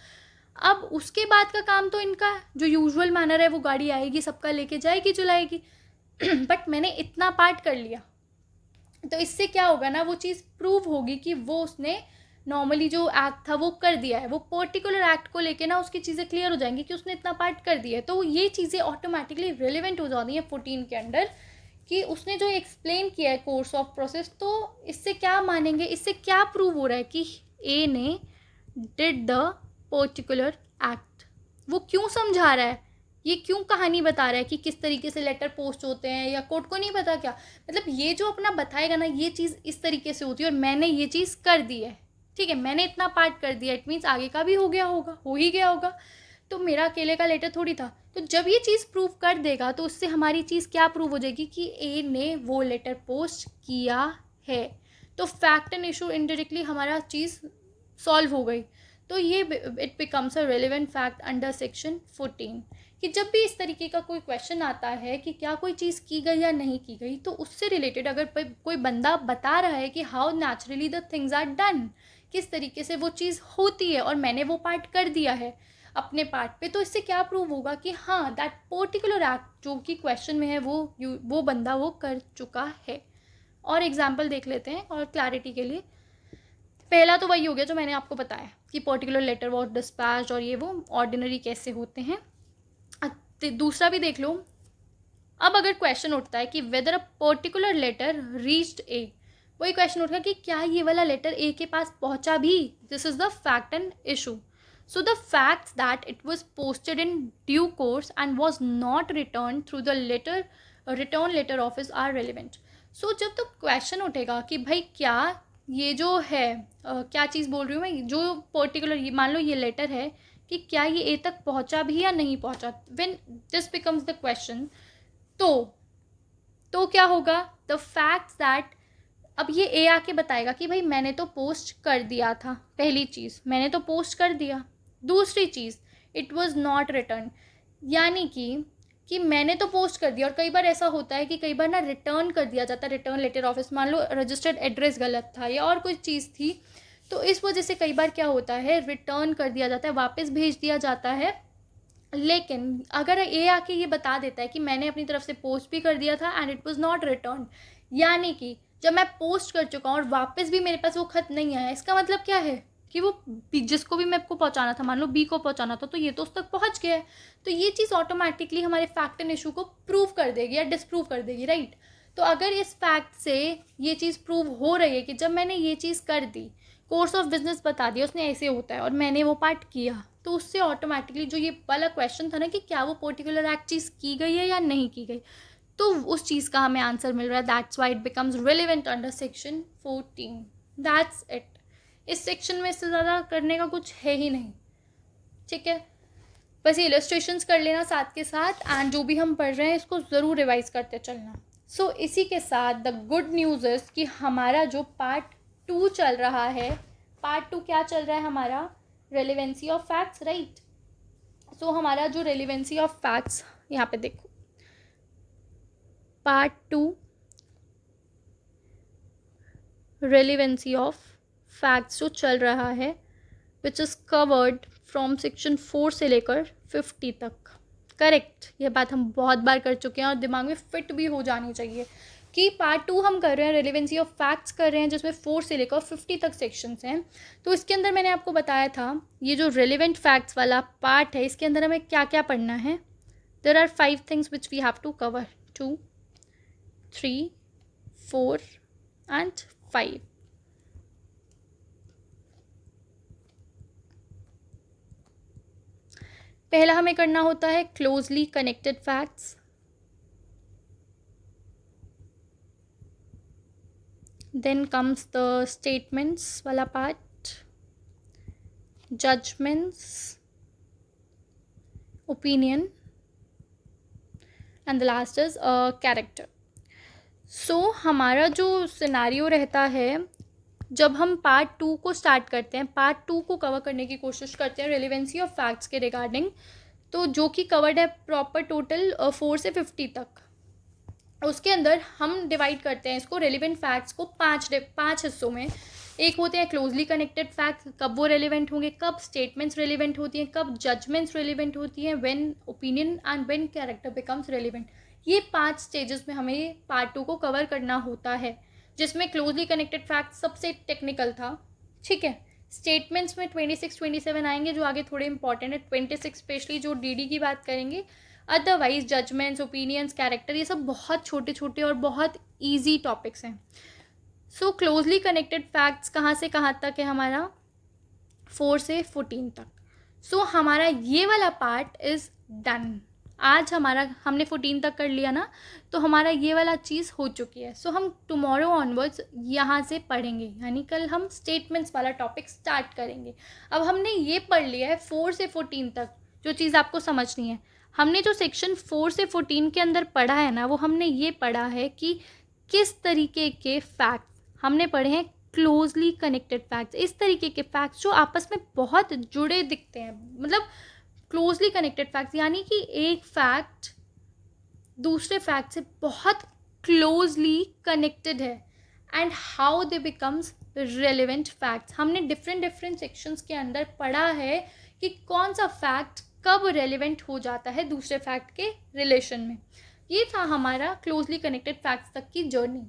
अब उसके बाद का काम तो इनका है, जो यूजुअल मैनर है, वो गाड़ी आएगी, सबका लेके जाएगी, चलाएगी। बट मैंने इतना पार्ट कर लिया, तो इससे क्या होगा ना, वो चीज़ प्रूव होगी कि वो उसने नॉर्मली जो एक्ट था वो कर दिया है। वो पर्टिकुलर एक्ट को लेके ना उसकी चीज़ें क्लियर हो जाएंगी कि उसने इतना पार्ट कर दिया है। तो ये चीज़ें ऑटोमेटिकली रिलेवेंट हो जाती हैं 14 के अंडर, कि उसने जो एक्सप्लेन किया है कोर्स ऑफ प्रोसेस। तो इससे क्या मानेंगे, इससे क्या प्रूव हो रहा है कि ए ने डिड द पर्टिकुलर एक्ट। वो क्यों समझा रहा है, ये क्यों कहानी बता रहा है कि किस तरीके से लेटर पोस्ट होते हैं, या कोर्ट को नहीं पता क्या, मतलब ये जो अपना बताएगा ना, ये चीज़ इस तरीके से होती है और मैंने ये चीज़ कर दी है। ठीक है, मैंने इतना पार्ट कर दिया, इट मीन्स आगे का भी हो गया होगा, हो ही गया होगा, तो मेरा अकेले का लेटर थोड़ी था। तो जब ये चीज़ प्रूव कर देगा तो उससे हमारी चीज़ क्या प्रूव हो जाएगी कि ए ने वो लेटर पोस्ट किया है। तो फैक्ट एंड इशू इनडायरेक्टली हमारा चीज़ सॉल्व हो गई। तो ये it becomes a relevant fact under section 14, कि जब भी इस तरीके का कोई क्वेश्चन आता है कि क्या कोई चीज़ की गई या नहीं की गई, तो उससे रिलेटेड अगर कोई बंदा बता रहा है कि how naturally the things are done, किस तरीके से वो चीज़ होती है, और मैंने वो पार्ट कर दिया है अपने पार्ट पे, तो इससे क्या प्रूव होगा कि हाँ दैट पर्टिकुलर एक्ट जो कि क्वेश्चन में है वो बंदा वो कर चुका है। और एग्जाम्पल देख लेते हैं और क्लैरिटी के लिए। पहला तो वही हो गया जो मैंने आपको बताया कि पर्टिकुलर लेटर वॉज डिस्पैच्ड, और ये वो ऑर्डिनरी कैसे होते हैं। दूसरा भी देख लो। अब अगर क्वेश्चन उठता है कि whether a particular letter reached A, वही क्वेश्चन उठा कि क्या ये वाला लेटर ए के पास पहुंचा भी, this is the fact and issue. So the facts that it was posted in due course and was not return through the letter return letter office are relevant. सो जब तो क्वेश्चन उठेगा कि भाई क्या ये जो है क्या चीज़ बोल रही हूँ मैं, जो पर्टिकुलर ये मान लो ये लेटर है, कि क्या ये ए तक पहुंचा भी या नहीं पहुंचा, when this becomes the question, तो क्या होगा, द फैक्ट्स दैट, अब ये ए आके बताएगा कि भाई मैंने तो पोस्ट कर दिया था, पहली चीज़ मैंने तो पोस्ट कर दिया, दूसरी चीज़ इट वाज नॉट रिटर्न, यानी कि मैंने तो पोस्ट कर दिया। और कई बार ऐसा होता है कि कई बार ना रिटर्न कर दिया जाता है, रिटर्न लेटर ऑफिस, मान लो रजिस्टर्ड एड्रेस गलत था या और कोई चीज़ थी, तो इस वजह से कई बार क्या होता है रिटर्न कर दिया जाता है, वापस भेज दिया जाता है। लेकिन अगर ए आके ये बता देता है कि मैंने अपनी तरफ से पोस्ट भी कर दिया था and it was not return, यानी कि जब मैं पोस्ट कर चुका हूँ और वापस भी मेरे पास वो खत नहीं आया, इसका मतलब क्या है कि वो जिसको भी मैं को पहुँचाना था, मान लो बी को पहुँचाना था, तो ये तो उस तक पहुँच गया है। तो ये चीज़ ऑटोमेटिकली हमारे फैक्ट एंड इशू को प्रूव कर देगी या डिसप्रूव कर देगी, राइट। तो अगर इस फैक्ट से ये चीज़ प्रूव हो रही है कि जब मैंने ये चीज़ कर दी, कोर्स ऑफ बिजनेस बता दिया उसने ऐसे होता है और मैंने वो पार्ट किया, तो उससे ऑटोमेटिकली जो ये वाला क्वेश्चन था ना कि क्या वो पर्टिकुलर एक्ट चीज़ की गई है या नहीं की गई, तो उस चीज़ का हमें आंसर मिल रहा है। That's why it becomes relevant under section 14। That's it. इस सेक्शन में इससे ज़्यादा करने का कुछ है ही नहीं, ठीक है। बस ये इलस्ट्रेशंस कर लेना साथ के साथ, एंड जो भी हम पढ़ रहे हैं इसको ज़रूर रिवाइज करते चलना। सो इसी के साथ द गुड न्यूज़ इज़ कि हमारा जो पार्ट 2 चल रहा है, पार्ट 2 क्या चल रहा है हमारा, रेलिवेंसी ऑफ फैक्ट्स, राइट। सो हमारा जो रेलिवेंसी ऑफ फैक्ट्स, यहाँ पे देखो पार्ट 2 रेलिवेंसी ऑफ फैक्ट्स जो चल रहा है, which is covered from section 4 से लेकर 50 तक। करेक्ट, ये बात हम बहुत बार कर चुके हैं और दिमाग में फिट भी हो जानी चाहिए कि पार्ट 2 हम कर रहे हैं, रेलिवेंसी ऑफ फैक्ट्स कर रहे हैं, जिसमें 4 से लेकर 50 तक सेक्शंस हैं। तो इसके अंदर मैंने आपको बताया था ये जो रेलिवेंट फैक्ट्स वाला पार्ट है, इसके अंदर हमें क्या क्या पढ़ना है। There are 5 things which we have to cover, 2, 3, 4 and 5। पहला हमें करना होता है closely connected facts, then comes the statements वाला part, judgements, opinion, and the last is character. So हमारा जो सिनेरियो रहता है जब हम पार्ट 2 को स्टार्ट करते हैं, पार्ट 2 को कवर करने की कोशिश करते हैं रेलिवेंसी ऑफ फैक्ट्स के रिगार्डिंग, तो जो कि कवर्ड है प्रॉपर टोटल 4 से 50 तक। उसके अंदर हम डिवाइड करते हैं इसको रेलिवेंट फैक्ट्स को 5 हिस्सों में। एक होते हैं क्लोजली कनेक्टेड फैक्ट्स, कब वो रेलिवेंट होंगे, कब स्टेटमेंट्स रेलिवेंट होती हैं, कब जजमेंट्स रेलिवेंट होती हैं, when opinion and when character becomes relevant. ये 5 स्टेजेस में हमें पार्ट 2 को कवर करना होता है, जिसमें क्लोजली कनेक्टेड फैक्ट्स सबसे टेक्निकल था, ठीक है। स्टेटमेंट्स में 26, 27 आएंगे जो आगे थोड़े इंपॉर्टेंट है, 26 स्पेशली जो डीडी की बात करेंगे। अदरवाइज जजमेंट्स, ओपिनियंस, कैरेक्टर, ये सब बहुत छोटे छोटे और बहुत ईजी टॉपिक्स हैं। सो क्लोजली कनेक्टेड फैक्ट्स कहाँ से कहाँ तक है हमारा, 4 से 14 तक। सो हमारा ये वाला पार्ट इज़ डन। आज हमने 14 तक कर लिया ना, तो हमारा ये वाला चीज़ हो चुकी है। सो हम टुमारो ऑनवर्ड्स यहाँ से पढ़ेंगे, यानी कल हम स्टेटमेंट्स वाला टॉपिक स्टार्ट करेंगे। अब हमने ये पढ़ लिया है 4 से 14 तक, जो चीज़ आपको समझनी है। हमने जो सेक्शन 4 से 14 के अंदर पढ़ा है ना, वो हमने ये पढ़ा है कि किस तरीके के फैक्ट्स हमने पढ़े हैं, क्लोजली कनेक्टेड फैक्ट्स। इस तरीके के फैक्ट्स जो आपस में बहुत जुड़े दिखते हैं, मतलब क्लोजली कनेक्टेड फैक्ट्स, यानी कि एक फैक्ट दूसरे फैक्ट से बहुत क्लोजली कनेक्टेड है, and how they becomes relevant facts. हमने डिफरेंट सेक्शंस के अंदर पढ़ा है कि कौन सा फैक्ट कब रेलिवेंट हो जाता है दूसरे फैक्ट के रिलेशन में। ये था हमारा क्लोजली कनेक्टेड फैक्ट्स तक की जर्नी।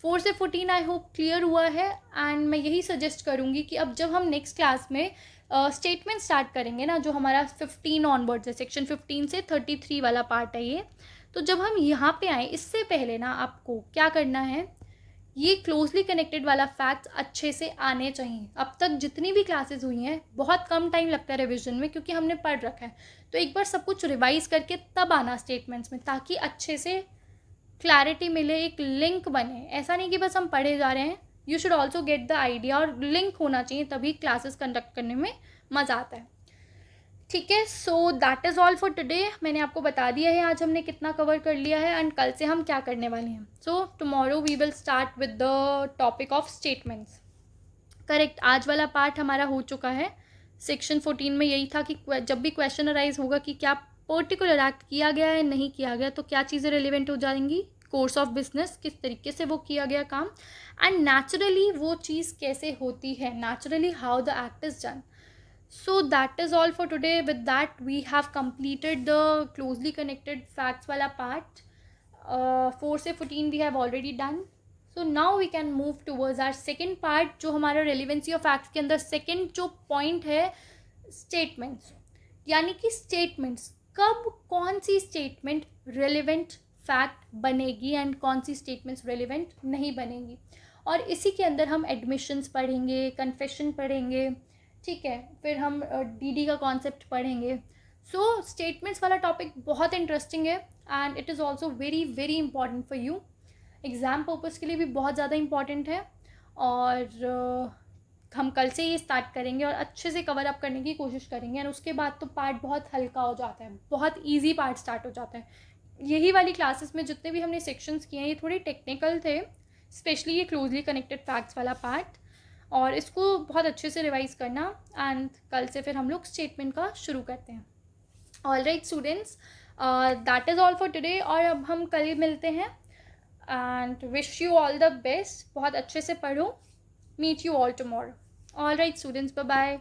4 से 14 आई होप क्लियर हुआ है, एंड मैं यही सजेस्ट करूँगी कि अब जब हम नेक्स्ट क्लास में स्टेटमेंट स्टार्ट करेंगे ना, जो हमारा 15 ऑनवर्ड्स है, सेक्शन 15 से 33 वाला पार्ट है ये, तो जब हम यहाँ पे आए इससे पहले ना आपको क्या करना है, ये क्लोजली कनेक्टेड वाला फैक्ट्स अच्छे से आने चाहिए। अब तक जितनी भी क्लासेस हुई हैं बहुत कम टाइम लगता है रिवीजन में, क्योंकि हमने पढ़ रखा है, तो एक बार सब कुछ रिवाइज करके तब आना स्टेटमेंट्स में, ताकि अच्छे से क्लैरिटी मिले, एक लिंक बने। ऐसा नहीं कि बस हम पढ़े जा रहे हैं, you should also get the idea, और लिंक होना चाहिए, तभी क्लासेस कंडक्ट करने में मज़ा आता है। ठीक है, so that is all for today. मैंने आपको बता दिया है आज हमने कितना कवर कर लिया है, एंड कल से हम क्या करने वाले हैं। So tomorrow we will start with the topic of statements. Correct, आज वाला पार्ट हमारा हो चुका है। सेक्शन 14 में यही था कि जब भी क्वेश्चन अराइज होगा कि क्या पर्टिकुलर एक्ट किया गया है, नहीं किया गया, तो क्या चीज़ें रिलेवेंट हो जाएंगी, कोर्स ऑफ बिजनेस, किस तरीके से वो किया गया काम, एंड नेचुरली वो चीज़ कैसे होती है, naturally how the act is done. So that is all for today. With that we have completed the closely connected facts wala part. 4 से 14 we have already done. So now we can move towards our second part, जो हमारा relevancy of facts के अंदर second जो point है statements, यानी कि statements कब कौन सी statement relevant fact बनेगी and कौन सी statements relevant नहीं बनेगी। और इसी के अंदर हम admissions पढ़ेंगे, confession पढ़ेंगे, ठीक है, फिर हम डीडी का कॉन्सेप्ट पढ़ेंगे। सो स्टेटमेंट्स वाला टॉपिक बहुत इंटरेस्टिंग है, and it is also very very important for you, exam purpose के लिए भी बहुत ज़्यादा इंपॉर्टेंट है। और हम कल से ये स्टार्ट करेंगे और अच्छे से कवर अप करने की कोशिश करेंगे, और उसके बाद तो पार्ट बहुत हल्का हो जाता है, बहुत ईजी पार्ट स्टार्ट हो जाता है। यही वाली क्लासेस में जितने भी हमने सेक्शंस किए हैं ये थोड़े टेक्निकल थे, स्पेशली ये क्लोजली कनेक्टेड फैक्ट्स वाला पार्ट, और इसको बहुत अच्छे से रिवाइज करना, एंड कल से फिर हम लोग स्टेटमेंट का शुरू करते हैं। All right students, that is all for today, और अब हम कल मिलते हैं, and wish you all the best. बहुत अच्छे से पढ़ो, meet you all tomorrow. All right students, bye bye.